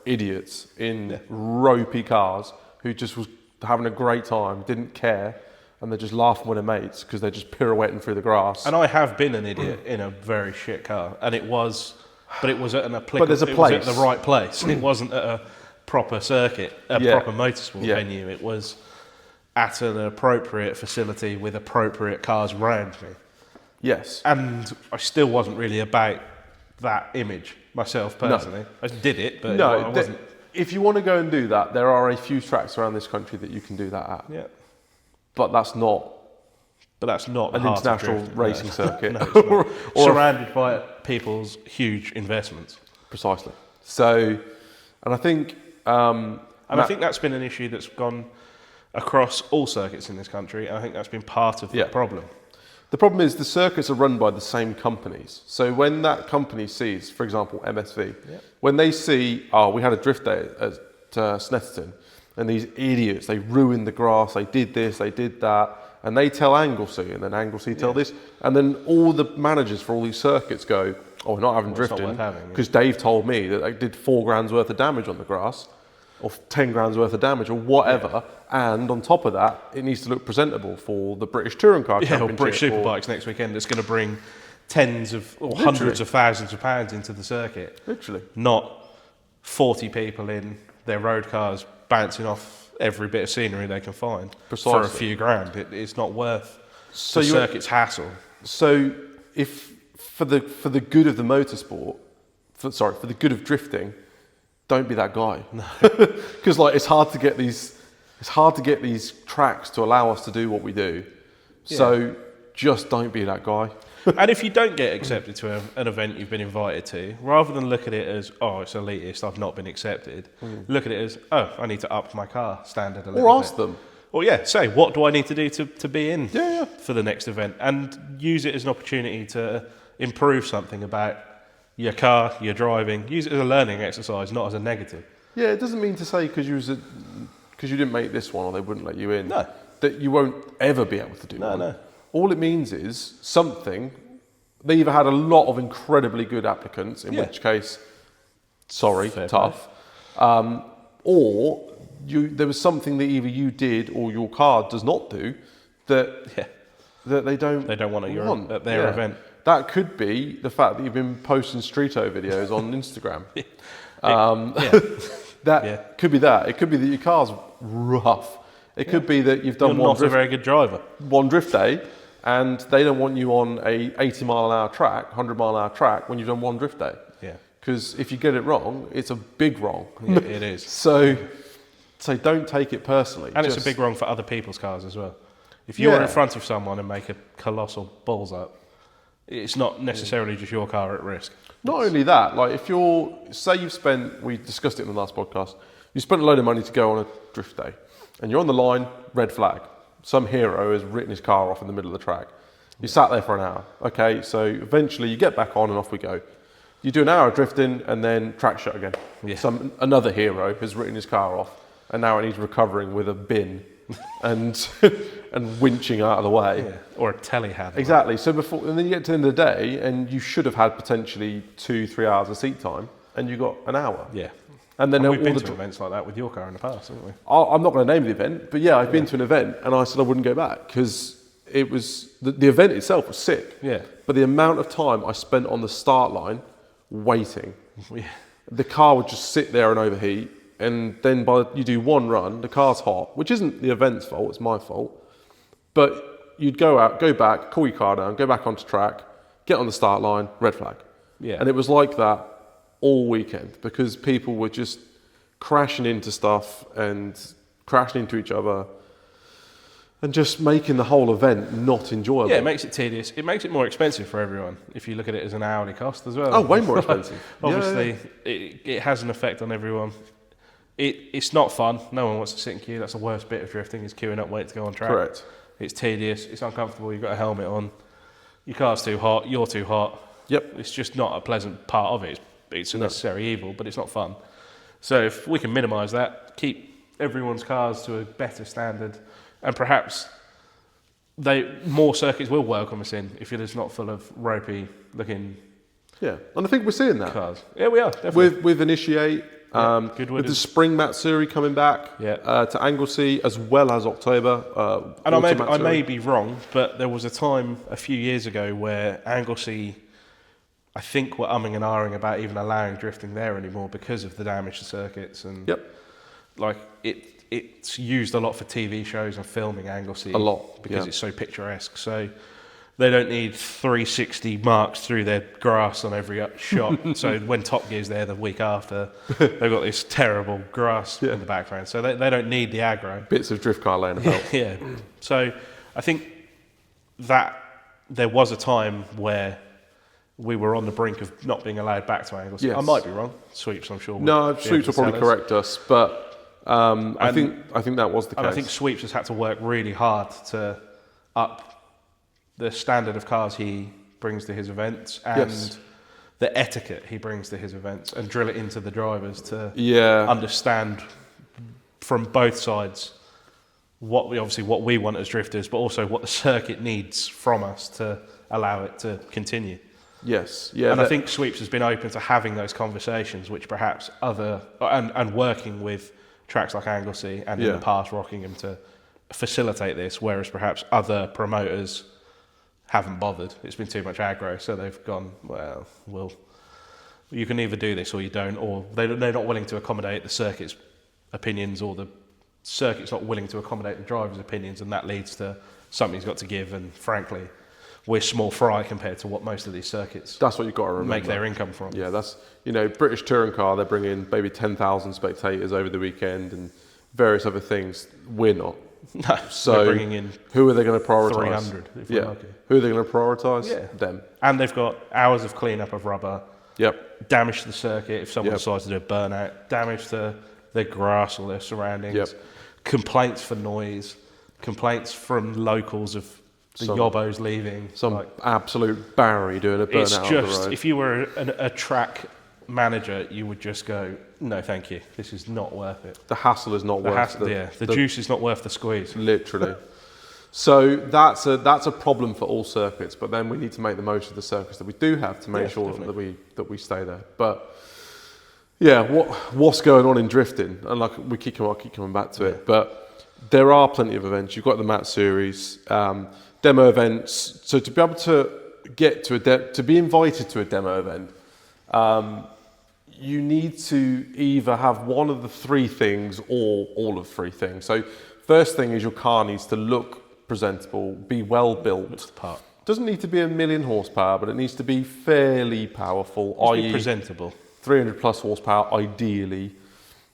idiots in ropey cars who just was having a great time, didn't care, and they're just laughing with their mates because they're just pirouetting through the grass. And I have been an idiot in a very shit car, and it was at an applicable. But there's a it was place. at the right place. It wasn't at a proper circuit, proper motorsport venue. It was at an appropriate facility with appropriate cars around me. Yes. And I still wasn't really about that image myself personally. I did it, but I wasn't. If you want to go and do that, there are a few tracks around this country that you can do that at. Yeah, But that's not but that's not the an heart of international drifting, racing no. circuit. No, it's not. Or Surrounded by people's huge investments. precisely. So, and I think... And I think that's been an issue that's gone across all circuits in this country, and I think that's been part of the problem. the problem is the circuits are run by the same companies. So when that company sees, for example, MSV, when they see, we had a drift day at Snetterton, and these idiots, they ruined the grass, they did this, they did that, and they tell Anglesey, and then Anglesey tell this, and then all the managers for all these circuits go, we're not having It's not drifting, worth having, because Dave told me that they did £4,000 worth of damage on the grass, or 10 grand's worth of damage, or whatever, and on top of that, it needs to look presentable for the British Touring Car Yeah, or Championship. British Superbikes next weekend that's going to bring tens of or hundreds of thousands of pounds into the circuit. Literally. Not 40 people in their road cars bouncing off every bit of scenery they can find for a Precisely. few grand. It's not worth So the you- circuit's hassle. So, if for the good of the motorsport, for the good of drifting, don't be that guy. Because it's hard to get these tracks to allow us to do what we do. So just don't be that guy. And if you don't get accepted to an event you've been invited to, rather than look at it as, it's elitist, I've not been accepted, look at it as, I need to up my car standard a little Or bit. ask them. Or say, what do I need to do to be in for the next event? And use it as an opportunity to improve something about your car, you're driving. Use it as a learning exercise, not as a negative. Yeah, it doesn't mean to say because you didn't make this one or they wouldn't let you in No. that you won't ever be able to do one. No. All it means is something. They either had a lot of incredibly good applicants, in which case, sorry, Fair tough, or there was something that either you did or your car does not do that they don't want at their event. That could be the fact that you've been posting Streeto videos on Instagram. That could be that. It could be that your car's rough. It could be that you've done You're not a very good driver. one drift day, and they don't want you on a 80 mile an hour track, 100 mile an hour track when you've done one drift day. Yeah. Because if you get it wrong, it's a big wrong. Yeah, it is. So don't take it personally. And it's a big wrong for other people's cars as well. If you're in front of someone and make a colossal balls up, it's not necessarily just your car at risk. Not only that, like if we discussed it in the last podcast, you spent a load of money to go on a drift day, and you're on the line, red flag. Some hero has written his car off in the middle of the track. You sat there for an hour. Okay, so eventually you get back on and off we go. You do an hour of drifting and then track shut again. Yeah. Another hero has written his car off, and now it needs recovering with a bin and winching out of the way. Yeah. Or a telehandler. Exactly. So and then you get to the end of the day, and you should have had potentially 2-3 hours of seat time, and you got an hour. Yeah. And then we've been to events like that with your car in the past, haven't we? I'm not going to name the event, but yeah, I've been to an event, and I said I wouldn't go back because it was the event itself was sick. Yeah. But the amount of time I spent on the start line waiting, Yeah. the car would just sit there and overheat, and then you do one run, the car's hot, which isn't the event's fault, it's my fault. But you'd go out, go back, cool your car down, go back onto track, get on the start line, red flag. Yeah. And it was like that all weekend because people were just crashing into stuff and crashing into each other and just making the whole event not enjoyable. Yeah, it makes it tedious. It makes it more expensive for everyone if you look at it as an hourly cost as well. Oh, way more expensive. Obviously, it has an effect on everyone. It's not fun. No one wants to sit in queue. That's the worst bit of drifting is queuing up waiting to go on track. Correct. It's tedious. It's uncomfortable. You've got a helmet on. Your car's too hot. You're too hot. Yep. It's just not a pleasant part of it. It's a necessary evil, but it's not fun. So if we can minimise that, keep everyone's cars to a better standard, and perhaps more circuits will welcome us in if it is not full of ropey looking. Yeah, and I think we're seeing that cars. Yeah, we are definitely with Initiate. With the spring Matsuri coming back to Anglesey as well as October. And I may be wrong, but there was a time a few years ago where Anglesey, I think, were umming and ahhing about even allowing drifting there anymore because of the damage to circuits and like it's used a lot for TV shows and filming Anglesey a lot because it's so picturesque. So they don't need 360 marks through their grass on every shot. So when Top Gear's there the week after, they've got this terrible grass in the background. So they don't need the aggro. Bits of drift car laying about. Yeah. So I think that there was a time where we were on the brink of not being allowed back to Anglesey. Yes. I might be wrong. Sweeps, I'm sure. No, Sweeps will probably correct us, but I think that was the case. And I think Sweeps has had to work really hard to up the standard of cars he brings to his events and the etiquette he brings to his events and drill it into the drivers to understand from both sides what we want as drifters, but also what the circuit needs from us to allow it to continue. Yes, yeah. And I think Sweeps has been open to having those conversations, which perhaps and working with tracks like Anglesey and in the past Rockingham to facilitate this, whereas perhaps other promoters haven't bothered. It's been too much aggro, so they've gone, well, you can either do this or you don't, or they're not willing to accommodate the circuit's opinions, or the circuit's not willing to accommodate the driver's opinions, and that leads to something's got to give, and frankly, we're small fry compared to what most of these circuits that's what you've got to remember. Make their income from. Yeah, that's, British Touring Car, they're bringing maybe 10,000 spectators over the weekend and various other things. We're not. No, so they're bringing in who are they going to prioritise? 300, if we're lucky. Who are they going to prioritise? Yeah. Them. And they've got hours of cleanup of rubber. Yep. Damage to the circuit if someone decides to do a burnout. Damage to their grass or their surroundings. Yep. Complaints for noise. Complaints from locals of the yobbos leaving. Some absolute Barry doing a burnout It's on the just, road. if you were a track manager, you would just go, no, thank you. This is not worth it. The hassle is not worth it. The juice is not worth the squeeze. Literally. So that's a problem for all circuits, but then we need to make the most of the circuits that we do have to make sure that we stay there. But yeah, what's going on in drifting? And like I keep coming back to it, but there are plenty of events. You've got the Mat Series, demo events. So to be able to get to be invited to a demo event, you need to either have one of the three things or all of three things. So first thing is your car needs to look presentable, be well built. Doesn't need to be 1,000,000 horsepower, but it needs to be fairly powerful, i.e. presentable. 300 plus horsepower, ideally.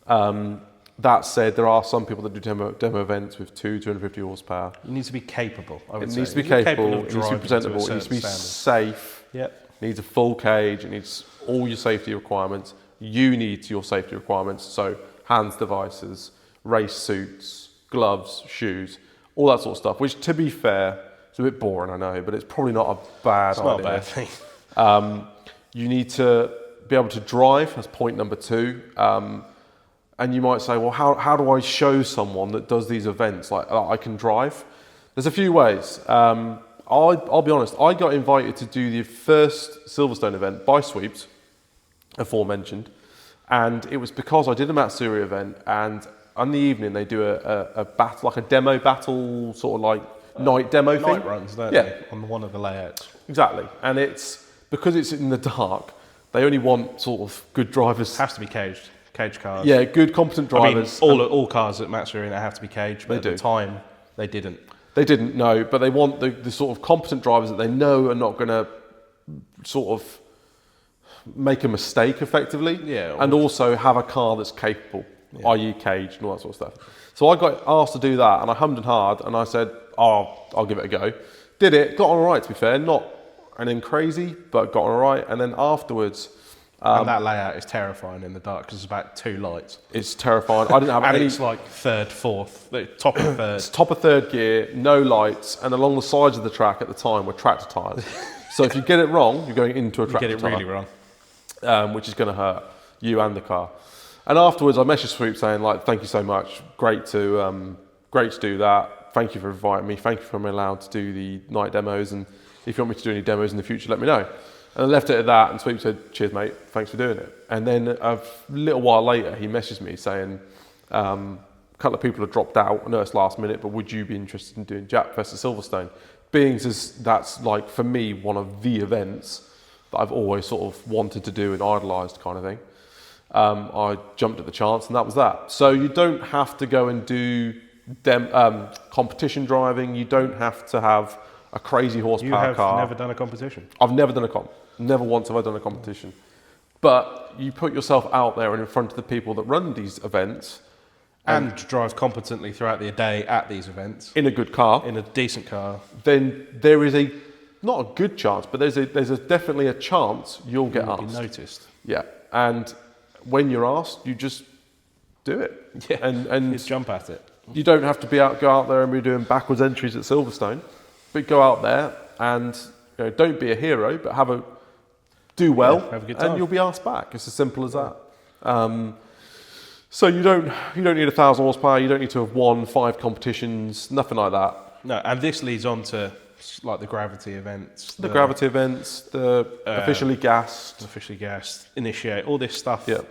That said, there are some people that do demo events with 250 horsepower. You need to be capable, I would It say. needs to be capable, it needs to be driving presentable, to a it needs to be certain safe. Yep. It needs a full cage, it needs all your safety requirements. You need your safety requirements, so hands devices, race suits, gloves, shoes, all that sort of stuff, which to be fair, it's a bit boring, I know, but it's probably not a bad idea. Not a bad thing. You need to be able to drive, that's point number 2. And you might say, well, how do I show someone that does these events, like I can drive? There's a few ways. I'll be honest, I got invited to do the first Silverstone event by Sweeps, aforementioned, and it was because I did a Mat Series event, and on the evening they do a battle, like a demo battle, sort of like night demo thing. Night runs, don't they, on one of the layouts. Exactly, and it's because it's in the dark, they only want sort of good drivers. Has to be caged. Cage cars. Yeah, good, competent drivers. I mean, all cars at Mat Series have to be caged, but at the time, they didn't. They didn't, no, but they want the sort of competent drivers that they know are not going to sort of make a mistake effectively, and also have a car that's capable, i.e. caged and all that sort of stuff. So I got asked to do that, and I hummed and hard, and I said, I'll give it a go. Did it, got on all right, to be fair, not anything crazy, but got on all right, and then afterwards... and that layout is terrifying in the dark because it's about 2 lights. It's terrifying. I didn't have and any... it's like third, fourth, top of third. It's top of third gear, no lights, and along the sides of the track at the time were tractor tyres. So if you get it wrong, you're going into a tractor tyre. You get it really wrong. Which is going to hurt you and the car. And afterwards, I messaged Swoop saying, like, thank you so much. Great to do that. Thank you for inviting me. Thank you for being allowed to do the night demos. And if you want me to do any demos in the future, let me know. And I left it at that, and Sweep said, cheers, mate, thanks for doing it. And then a little while later, he messaged me saying, a couple of people have dropped out. I know it's last minute, but would you be interested in doing Jap Fest at Silverstone? Being as that's, like, for me, one of the events that I've always sort of wanted to do and idolised kind of thing. I jumped at the chance, and that was that. So you don't have to go and do competition driving. You don't have to have a crazy horsepower car. You have never done a competition? I've never done a comp. Never once have I done a competition. But you put yourself out there and in front of the people that run these events. And drive competently throughout the day at these events. In a good car. In a decent car. Then there is not a good chance, but there's definitely a chance you'll get asked. Be noticed. Yeah. And when you're asked, you just do it. Yeah. And you jump at it. You don't have to go out there and be doing backwards entries at Silverstone. But go out there and don't be a hero, but do well, have a good time. And you'll be asked back. It's as simple as that. So you don't need 1,000 horsepower. You don't need to have won 5 competitions. Nothing like that. No, and this leads on to like the gravity events, the gravity events, the officially gassed, initiate all this stuff. Yeah.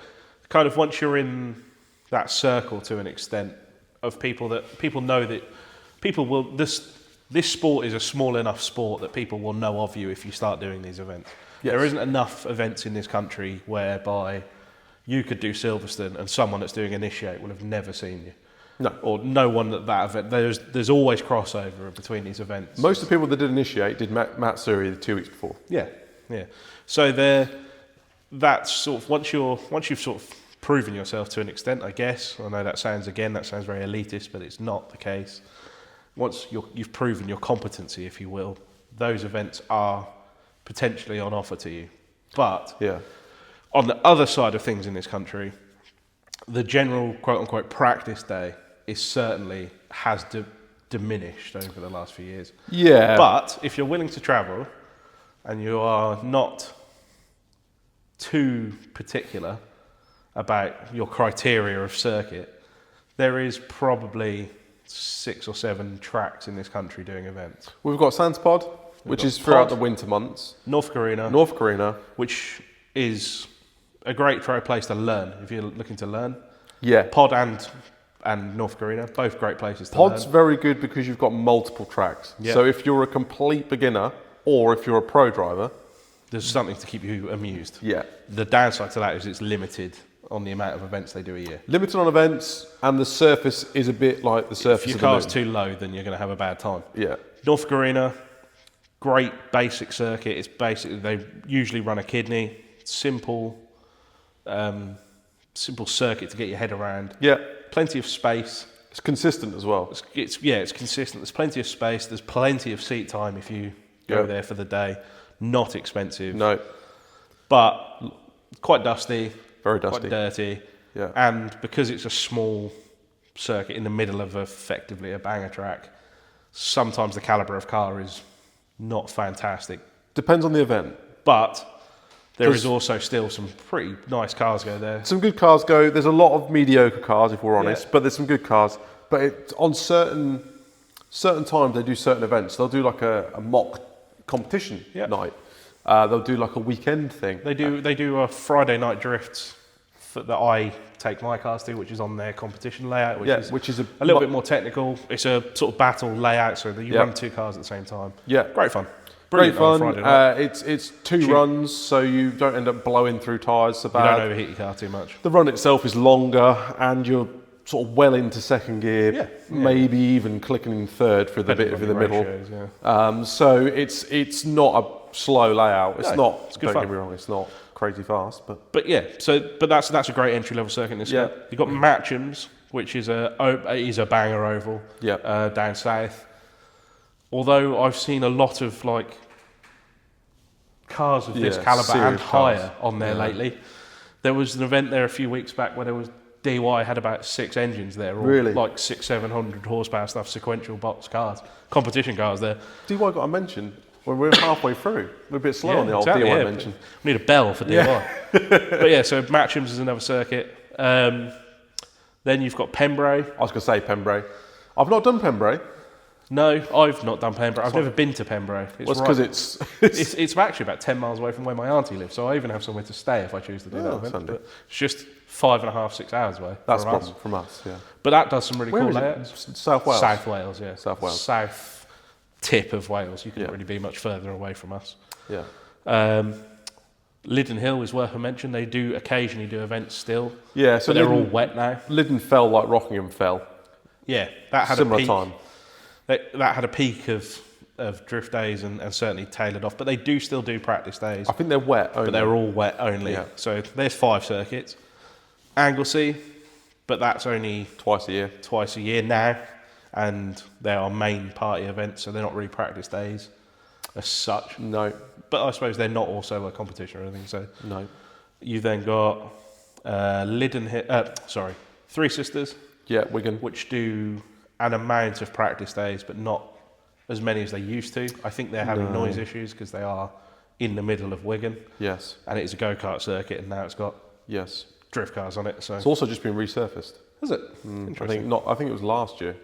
Kind of once you're in that circle to an extent of people know that people will This sport is a small enough sport that people will know of you if you start doing these events. Yes. There isn't enough events in this country whereby you could do Silverstone and someone that's doing Initiate will have never seen you. No. Or no one at that event. There's always crossover between these events. Most of the people that did Initiate did Mat Series 2 weeks before. Yeah. So that's sort of once you've sort of proven yourself to an extent, I guess. I know that sounds very elitist, but it's not the case. Once you've proven your competency, if you will, those events are potentially on offer to you. But on the other side of things in this country, the general quote-unquote practice day is certainly has diminished over the last few years. Yeah. But if you're willing to travel and you are not too particular about your criteria of circuit, there is probably 6 or 7 tracks in this country doing events. We've got Sandspod, which is throughout the winter months. Norfolk Arena, which is a great place to learn if you're looking to learn. Yeah. Pod and Norfolk Arena, both great places to learn. Pod's very good because you've got multiple tracks. Yeah. So if you're a complete beginner or if you're a pro driver, there's something to keep you amused. Yeah. The downside to that is it's limited on the amount of events they do a year. Limited on events, and the surface is a bit like the surface If your of the car's moon. too low, then you're going to have a bad time. Yeah. Norfolk Arena, great basic circuit. It's basically, they usually run a kidney, simple circuit to get your head around. Yeah. Plenty of space. It's consistent as well. It's consistent. There's plenty of space. There's plenty of seat time if you go there for the day. Not expensive. No. But quite dusty. Very dusty. Quite dirty. Yeah. And because it's a small circuit in the middle of effectively a banger track, sometimes the calibre of car is not fantastic. Depends on the event. But there is also still some pretty nice cars go there. Some good cars go. There's a lot of mediocre cars, if we're honest, but there's some good cars. But on certain times, they do certain events. They'll do like a mock competition night. They'll do like a weekend thing. They do a Friday night drifts that I take my cars to, which is on their competition layout, which is a little bit more technical. It's a sort of battle layout, so that you run 2 cars at the same time. Yeah, great fun. Great Brilliant fun. on Friday night. It's 2 runs, so you don't end up blowing through tyres so bad. You don't overheat your car too much. The run itself is longer, and you're sort of well into second gear, maybe even clicking in third for the bit of the middle. Ratios, so it's not a slow layout. It's not. It's good don't fun. get me wrong. It's not crazy fast, but that's a great entry level circuit in this year. You've got Matchams, which is a banger oval. Down south. Although I've seen a lot of like cars of this calibre and higher on there lately. There was an event there a few weeks back where there was DY had about 6 engines there, all like 600-700 horsepower stuff, sequential box cars, competition cars there. DY got a mention when we're halfway through. We're a bit slow on the old DY mention. We need a bell for DY. But so Matchams is another circuit. Then you've got Pembrey. I was going to say Pembrey. I've not done Pembrey. No, I've not done Pembrey. I've never been to Pembrey. It's because it's actually about 10 miles away from where my auntie lives, so I even have somewhere to stay if I choose to do that event. But it's just 5.5, 6 hours away. That's from us, yeah. But that does some really cool layouts. South Wales? South Wales, yeah. South Wales. South tip of Wales. You couldn't really be much further away from us. Yeah. Liddon Hill is worth a mention. They do occasionally do events still. Yeah, so but they're all wet now. Liddon fell like Rockingham fell. Yeah, that had similar a peak. Time. That had a peak of drift days and certainly tailored off. But they do still do practice days. I think they're wet only. But they're all wet only. Yeah. So there's 5 circuits. Anglesey, but that's only twice a year now. And they are main party events, so they're not really practice days as such. No. But I suppose they're not also a competition or anything. So no. You've then got Three Sisters. Yeah, Wigan. Which do an amount of practice days, but not as many as they used to. I think they're having noise issues because they are in the middle of Wigan. Yes. And it is a go-kart circuit, and now it's got drift cars on it. So it's also just been resurfaced. Has it? Interesting. I think it was last year.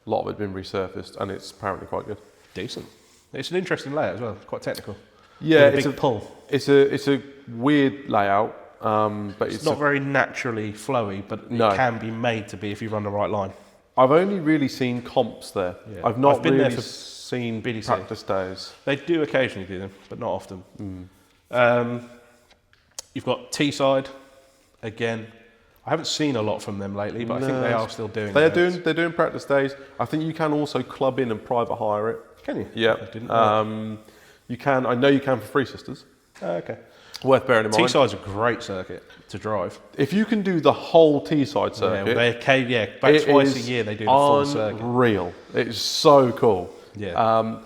A lot of it had been resurfaced, and it's apparently quite good. Decent. It's an interesting layout as well. It's quite technical. Yeah, it's a big pull. It's a weird layout, but it's not very naturally flowy, but it can be made to be if you run the right line. I've only really seen comps there. Yeah. I've been really there for seen BDC. Practice days. They do occasionally do them, but not often. You've got Teesside, again. I haven't seen a lot from them lately, but I think they are still doing. They're doing practice days. I think you can also club in and private hire it. Can you? Yeah. You can. I know you can for Three Sisters. Okay. Worth bearing in mind. Teesside's a great circuit to drive. If you can do the whole Teesside circuit, about twice a year they do the full circuit. Unreal. It's so cool. Yeah.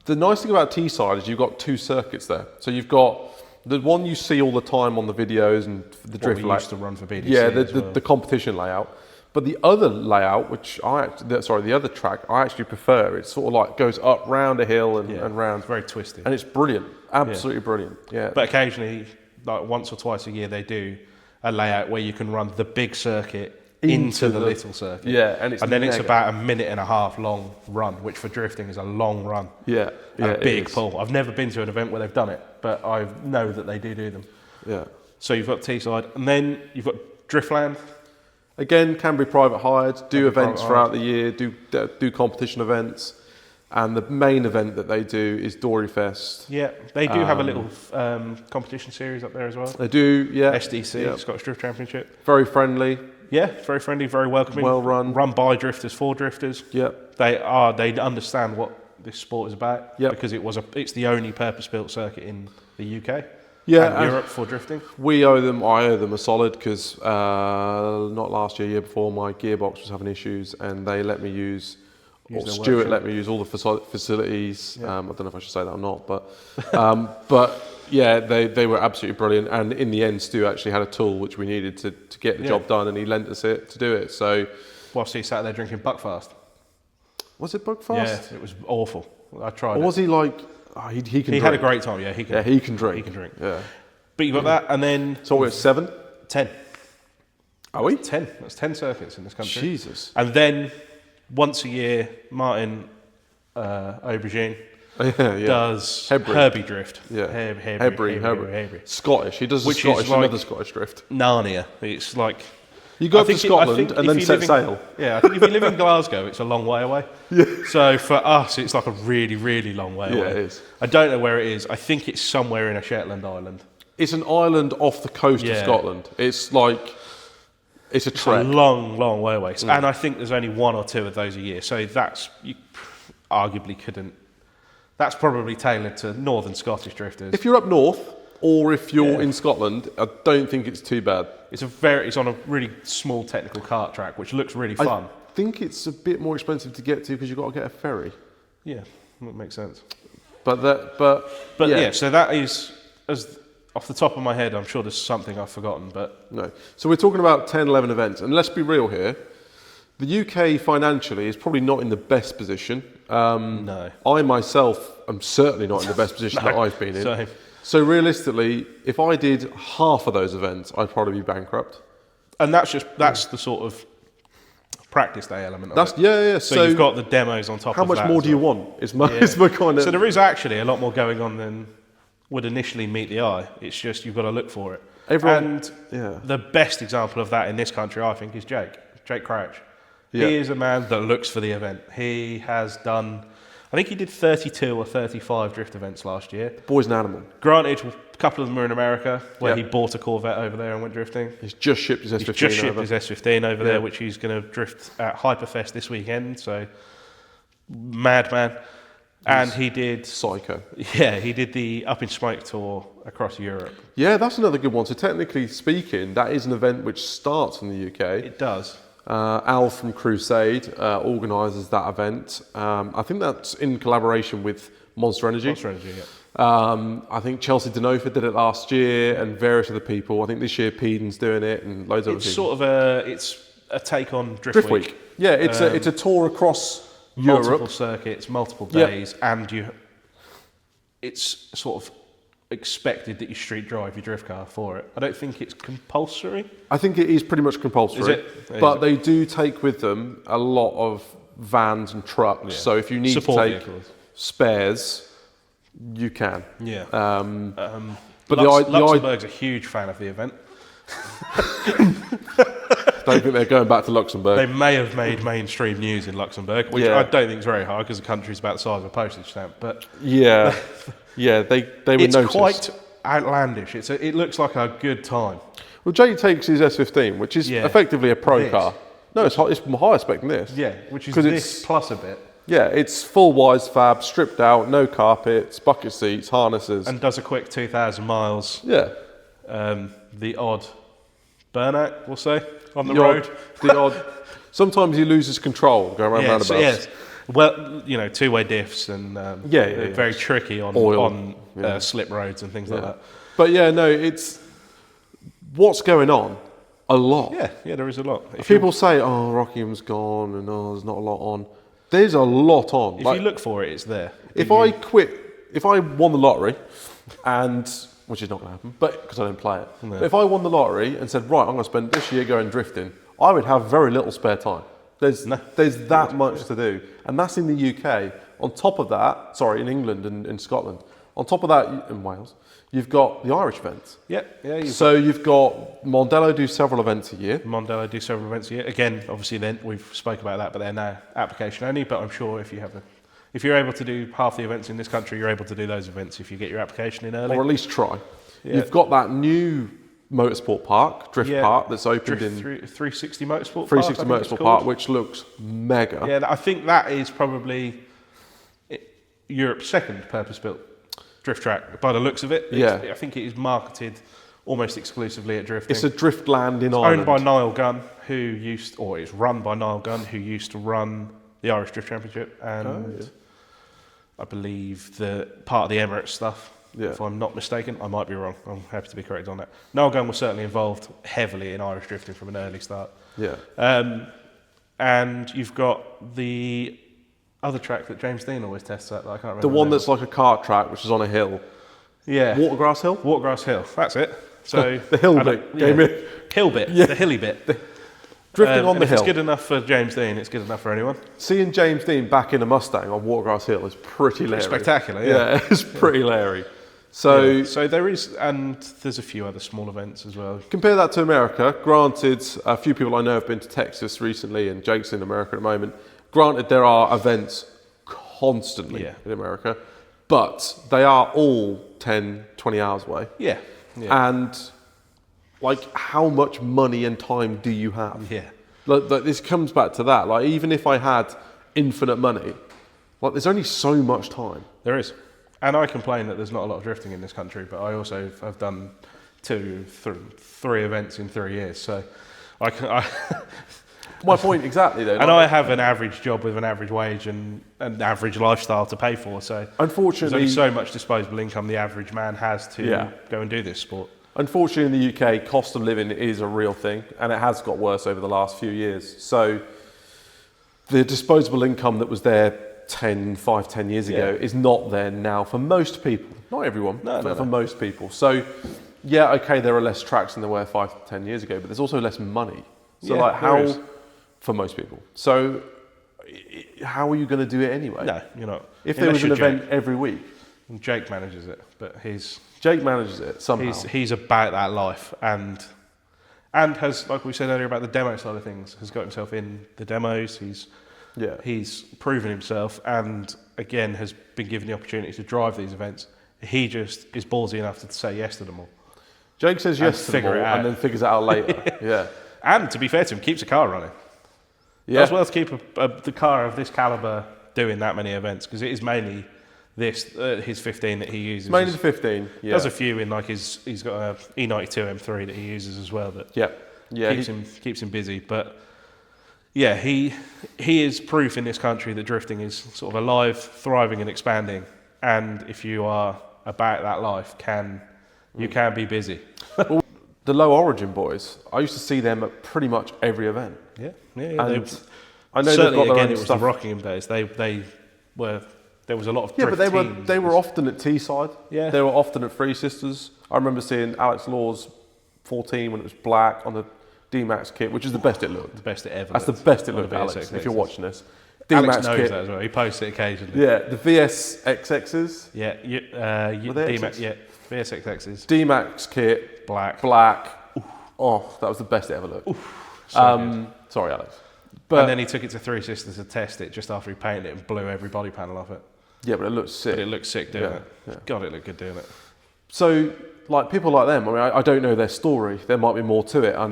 The nice thing about Teesside is you've got 2 circuits there. So you've got the one you see all the time on the videos and the drift layout. Used to run for BDC. Yeah, the competition layout. But the other layout, the other track, I actually prefer. It sort of like goes up round a hill and round. It's very twisty. And it's brilliant. Absolutely brilliant. Yeah. But occasionally, like once or twice a year, they do a layout where you can run the big circuit into the little circuit. Yeah, and then it's about a minute and a half long run, which for drifting is a long run. Yeah, and a big pull. I've never been to an event where they've done it, but I know that they do them. Yeah. So you've got Teesside, and then you've got Driftland. Again, can be private hired, do events throughout the year, do competition events. And the main event that they do is Dory Fest. Yeah, they do have a little competition series up there as well. They do, yeah. SDC, Scottish Drift Championship. Very friendly. Yeah, very friendly, very welcoming. Well run. Run by drifters, for drifters. Yep. They understand what this sport is about. Yep. Because it's the only purpose-built circuit in the UK. Yeah, and Europe for drifting. I owe them a solid because not last year before, my gearbox was having issues and they let me use Stuart let me use all the facilities. Yeah. I don't know if I should say that or not, but yeah, they were absolutely brilliant. And in the end, Stu actually had a tool which we needed to get the job done, and he lent us it to do it. So, whilst he sat there drinking Buckfast. Was it Buckfast? Yeah, it was awful. I tried. Or was he like? Oh, he can. He had a great time. Yeah, he can. Yeah, he can drink. He can drink. Yeah. But you got that, and then so we're 7, 10. Are we 10? That's 10 circuits in this country. Jesus. And then once a year, Martin Aubergine does Herbie drift. Yeah, Herbie. Scottish. He does another Scottish drift. Narnia. It's like you go up to Scotland and then set sail. Yeah, I think if you live in Glasgow, it's a long way away. Yeah. So for us, it's like a really, really long way away. Yeah, it is. I don't know where it is. I think it's somewhere in a Shetland island. It's an island off the coast of Scotland. It's like. It's a trek. It's a long, long way away. And I think there's only 1 or 2 of those a year. So you arguably couldn't. That's probably tailored to northern Scottish drifters. If you're up north or if you're in Scotland, I don't think it's too bad. It's on a really small technical kart track, which looks really fun. I think it's a bit more expensive to get to because you've got to get a ferry. Yeah, that makes sense. But yeah, so that is off the top of my head, I'm sure there's something I've forgotten, but... No. So we're talking about 10, 11 events. And let's be real here. The UK financially is probably not in the best position. No. I myself am certainly not in the best position that I've been in. Same. So realistically, if I did half of those events, I'd probably be bankrupt. And that's the sort of practice day element of it. Yeah. So you've got the demos on top of that. How much more do you want? It's my kind of... So there is actually a lot more going on than would initially meet the eye. It's just you've got to look for it. The best example of that in this country, I think, is Jake Crouch. Yeah. He is a man that looks for the event. He has done, I think he did 32 or 35 drift events last year. Boy's an animal. Granted, a couple of them are in America, where he bought a Corvette over there and went drifting. He's just shipped his S15 over there, which he's going to drift at Hyperfest this weekend. So, madman. And he did... Psycho. Yeah, he did the Up in Smoke tour across Europe. Yeah, that's another good one. So technically speaking, that is an event which starts in the UK. It does. Al from Crusade organises that event. I think that's in collaboration with Monster Energy. Monster Energy, yeah. I think Chelsea Denofa did it last year and various other people. I think this year Peden's doing it and loads of other people. It's a take on Drift Week. Yeah, it's a tour across... multiple Europe. Circuits, multiple days, and it's sort of expected that you street drive your drift car for it. I don't think it's compulsory. I think it is pretty much compulsory. Is it? But they do take with them a lot of vans and trucks. Yeah. So if you need support to take vehicles. Spares, you can. Yeah. But Luxembourg's a huge fan of the event. Don't think they're going back to Luxembourg. They may have made mainstream news in Luxembourg, which I don't think is very hard because the country's about the size of a postage stamp. But yeah, they were noticed. It's quite outlandish. It looks like a good time. Well, Jake takes his S15, which is effectively a pro car. No, it's higher spec than this. Yeah, which is this plus a bit. Yeah, it's full wise fab, stripped out, no carpets, bucket seats, harnesses, and does a quick 2,000 miles. Yeah. The odd burnout, we'll say, on the road. Sometimes he loses control going around roundabouts. Yes. Well, two-way diffs and very tricky on slip roads and things like that. But yeah, no, it's what's going on. a lot. Yeah, there is a lot. People say, "Oh, Rockingham's gone," and "Oh, there's not a lot on." There's a lot on. If you look for it, it's there. If I won the lottery, and which is not going to happen, but because I don't play it. No. But if I won the lottery and said, "Right, I'm going to spend this year going drifting," I would have very little spare time. There's that much to do, and that's in the UK. On top of that, in England and in Scotland. On top of that, in Wales, you've got the Irish events. Yeah. You've got Mondello do several events a year. Mondello do several events a year. Again, obviously, then we've spoke about that, but they're now application only. But I'm sure if you're able to do half the events in this country, you're able to do those events if you get your application in early. Or at least try. Yeah. You've got that new motorsport park, drift park, that's opened in 360 Motorsport 360 Motorsport Park, which looks mega. Yeah, I think that is probably Europe's second purpose-built drift track by the looks of it. I think it is marketed almost exclusively at drifting. It's a drift land in Ireland. Owned by Niall Gunn, it's run by Niall Gunn, who used to run the Irish Drift Championship and I believe the part of the Emirates stuff. Yeah. If I'm not mistaken, I might be wrong. I'm happy to be corrected on that. Niall Gunn was certainly involved heavily in Irish drifting from an early start. Yeah. And you've got the other track that James Dean always tests at that I can't remember. The one that's like a kart track, which is on a hill. Yeah. Watergrass Hill? Watergrass Hill, that's it. So the hill bit. Hill bit, the hilly bit. Drifting on the hill. If it's good enough for James Dean, it's good enough for anyone. Seeing James Dean back in a Mustang on Watergrass Hill is pretty leery. Spectacular, yeah. It's pretty leery. So there is, and there's a few other small events as well. Compare that to America. Granted, a few people I know have been to Texas recently, and Jake's in America at the moment. Granted, there are events constantly in America, but they are all 10, 20 hours away. Yeah. And how much money and time do you have? Yeah. Like this comes back to that. Like, even if I had infinite money, there's only so much time. There is. And I complain that there's not a lot of drifting in this country, but I also have done three events in 3 years. So My point exactly, though. And I have an average job with an average wage and an average lifestyle to pay for. So unfortunately, there's only so much disposable income the average man has to go and do this sport. Unfortunately, in the UK, cost of living is a real thing, and it has got worse over the last few years. So the disposable income that was there 10 years ago is not there now for most people. Not everyone, but for most people. So, there are less tracks than there were 5 to 10 years ago, but there's also less money. So for most people. So how are you going to do it anyway? No, you're not. If there was an event every week. Jake manages it, but Jake manages it somehow. He's about that life and has, like we said earlier about the demo side of things, has got himself in the demos. He's proven himself and again has been given the opportunity to drive these events. He just is ballsy enough to say yes to them all. Jake says yes to them all and then figures it out later. And to be fair to him, keeps a car running. As well as keep the car of this calibre doing that many events, because it is mainly his 15 that he uses. Mainly the 15, Does a few in he's got a E92 M3 that he uses as well that keeps him busy. But he is proof in this country that drifting is sort of alive, thriving and expanding. And if you are about that life, you can be busy. The Low Origin boys, I used to see them at pretty much every event. And I know certainly they've got again their it was stuff. the Rockingham days. There was a lot of but drift they were often at Teesside. Yeah. They were often at Three Sisters. I remember seeing Alex Law's 14 when it was black on the D-Max kit, which is the best it looked. The best it ever That's looked. the best it looked, Alex, if you're watching this. Alex D-Max knows kit. that as well. He posts it occasionally. Yeah, the VSXXs. Were they D-Max? Yeah, VSXXs. D-Max kit. Black. Oof. Oh, that was the best it ever looked. Sorry, Alex. And then he took it to Three Sisters to test it just after he painted it and blew every body panel off it. Yeah, but it looked sick. But it looked sick doing it. Yeah. God, it looked good doing it. So, people like them, I don't know their story. There might be more to it. I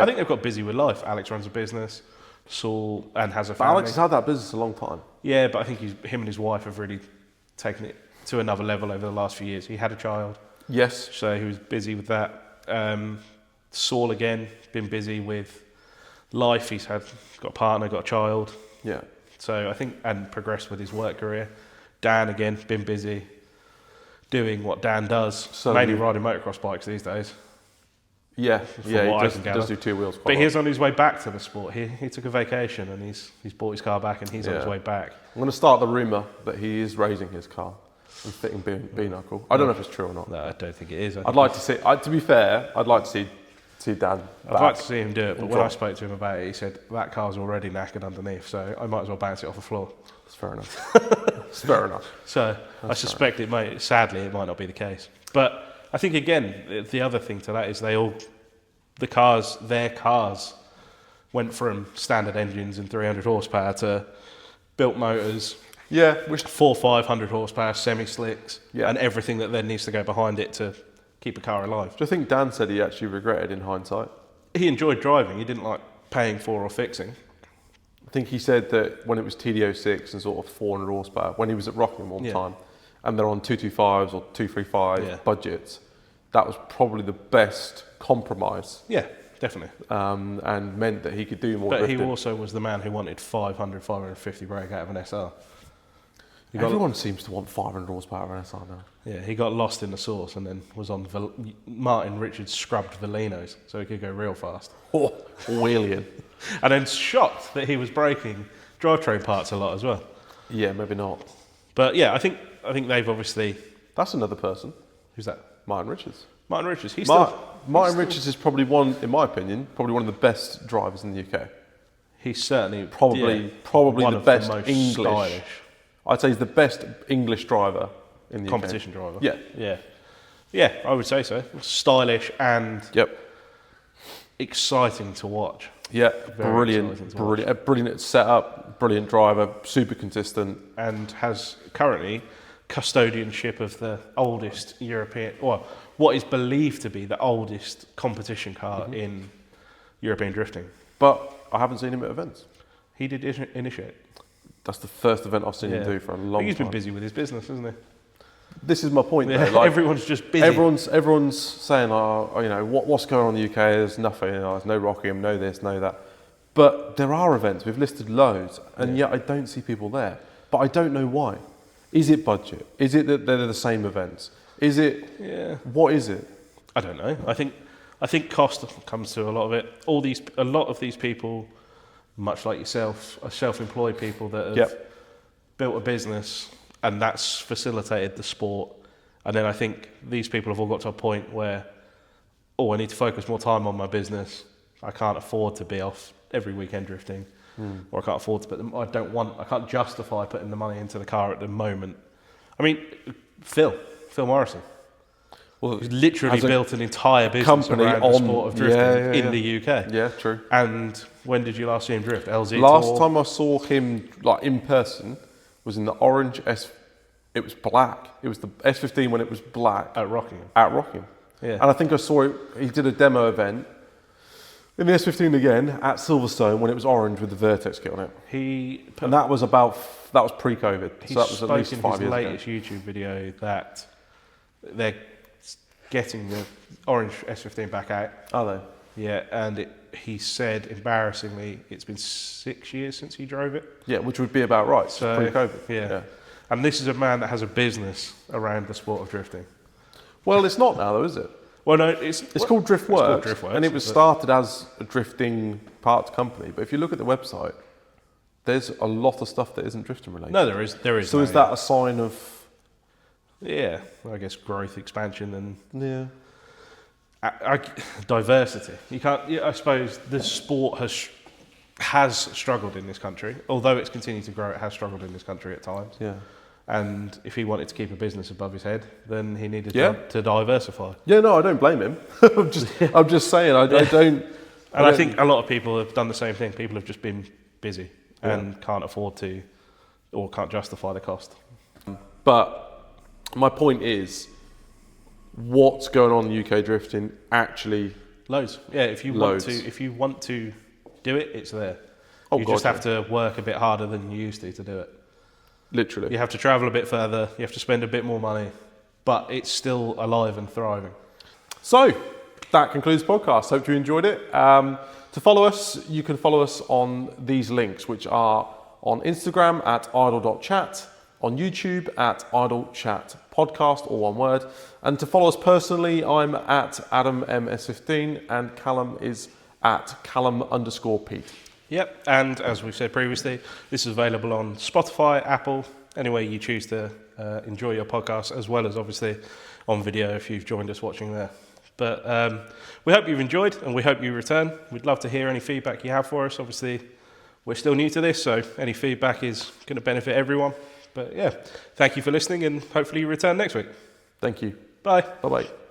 think they've got busy with life. Alex runs a business, Saul, and has a But family. Alex has had that business a long time. Yeah, but I think him and his wife have really taken it to another level over the last few years. He had a child. Yes. So he was busy with that. Saul, again, been busy with life. He's got a partner, got a child. Yeah. So I think, and progressed with his work career. Dan, again, been busy doing what Dan does, mainly riding motocross bikes these days. Yeah, from yeah, what I he can does gather. do two wheels But quite he's on his way back to the sport. He took a vacation and he's bought his car back and he's on his Yeah. way back. I'm going to start the rumour that he is raising his car and fitting B-knuckle. I don't know if it's true or not. No, I don't think it is. I'd like to see, to be fair, I'd like to see Dan I'd back. like to see him do it, but and when I drop. spoke to him about it, he said that car's already knackered underneath, so I might as well bounce it off the floor. It's fair enough. It's fair enough. So I suspect sadly, it might not be the case. But I think again, the other thing to that is their cars went from standard engines and 300 horsepower to built motors, Yeah, 500 horsepower, semi-slicks, Yeah. and everything that then needs to go behind it to keep a car alive. do you think Dan said he actually regretted in hindsight? He enjoyed driving, he didn't like paying for or fixing. I think he said that when it was TD06 and sort of 400 horsepower, when he was at Rockingham all the Yeah. time, and they're on 225s or 235 Yeah. budgets, that was probably the best compromise, Yeah, definitely. and meant that he could do more But drifting. he also was the man who wanted 500, 550 brake out of an SR. He got, Everyone seems to want 500 horsepower of an SR now. yeah, he got lost in the sauce and then was on Martin Richards scrubbed Velinos so he could go real fast. Oh, wheeling. And then shocked that he was breaking drivetrain parts a lot as well. Yeah, maybe not. But yeah, I think they've obviously... That's another person. Who's that? Martin Richards. Martin Richards. Martin Richards is probably in my opinion, probably one of the best drivers in the UK. He's certainly... Probably one the of best most English. stylish I'd say he's the best English driver in the competition UK. driver. Yeah. Yeah. Yeah, I would say so. Stylish and Yep. exciting to watch. Yeah, Very exciting to brilliant. Brilliant setup, brilliant driver, super consistent. And has currently custodianship of the oldest European, well, what is believed to be the oldest competition car in European drifting. But I haven't seen him at events. He did initiate. That's the first event I've seen him do for a long He's time. been busy with his business, hasn't he? This is my point Yeah, though. Like, everyone's just busy. everyone's saying, what's going on in the UK? There's nothing, there's no Rockingham, no this, no that. But there are events, we've listed loads, and yet I don't see people there. But I don't know why. Is it budget? Is it that they're the same events? Is it, what is it? I don't know. I think cost comes to a lot of it. A lot of these people, much like yourself, are self-employed people that have built a business, and that's facilitated the sport. And then I think these people have all got to a point where, I need to focus more time on my business. I can't afford to be off every weekend drifting, or I can't afford to put them. I can't justify putting the money into the car at the moment. I mean, Phil Morrison. Well, He's literally as a built an entire business company around the sport of drifting in the UK. Yeah, true. And when did you last see him drift? LZ Last Tour? time I saw him like in person was in the orange it was black. It was the S15 when it was black At Rockingham. at Rockingham. Yeah. And I think I saw it, he did a demo event in the S15 again at Silverstone when it was orange with the Vertex kit on it. And that was pre-COVID. He So that was spoke at least in 5 his years latest ago. YouTube video that they're getting the orange S15 back out. Are they? Yeah, and he said, embarrassingly, it's been 6 years since he drove it. Yeah, which would be about right. So, pre-COVID. Yeah. And this is a man that has a business around the sport of drifting. Well, it's not now though, is it? Well, no, It's called Driftworks, Driftworks, and it was started as a drifting parts company. But if you look at the website, there's a lot of stuff that isn't drifting related. No, there is. So no, is that a sign of? Yeah, I guess growth, expansion, and Yeah. diversity. You can't. I suppose the sport has struggled in this country, although it's continued to grow. It has struggled in this country at times. Yeah. And if he wanted to keep a business above his head, then he needed Yeah. to diversify. Yeah. No, I don't blame him. I'm just saying. I don't. And I think a lot of people have done the same thing. People have just been busy and can't afford to, or can't justify the cost. But my point is, what's going on in UK drifting actually? Loads. Yeah. If you want to do it, it's there. Oh, you God, just have to work a bit harder than you used to do it. Literally. You have to travel a bit further, you have to spend a bit more money, but it's still alive and thriving. So, that concludes the podcast. Hope you enjoyed it. To follow us, you can follow us on these links, which are on Instagram at idle.chat on YouTube at Idle Chat Podcast, all one word. And to follow us personally, I'm at Adam MS15 and Callum is at Callum_Pete. Yep, and as we've said previously, this is available on Spotify, Apple, anywhere you choose to enjoy your podcast, as well as obviously on video if you've joined us watching there. But we hope you've enjoyed and we hope you return. We'd love to hear any feedback you have for us. Obviously, we're still new to this, so any feedback is going to benefit everyone. But yeah, thank you for listening and hopefully you return next week. Thank you. Bye. Bye-bye.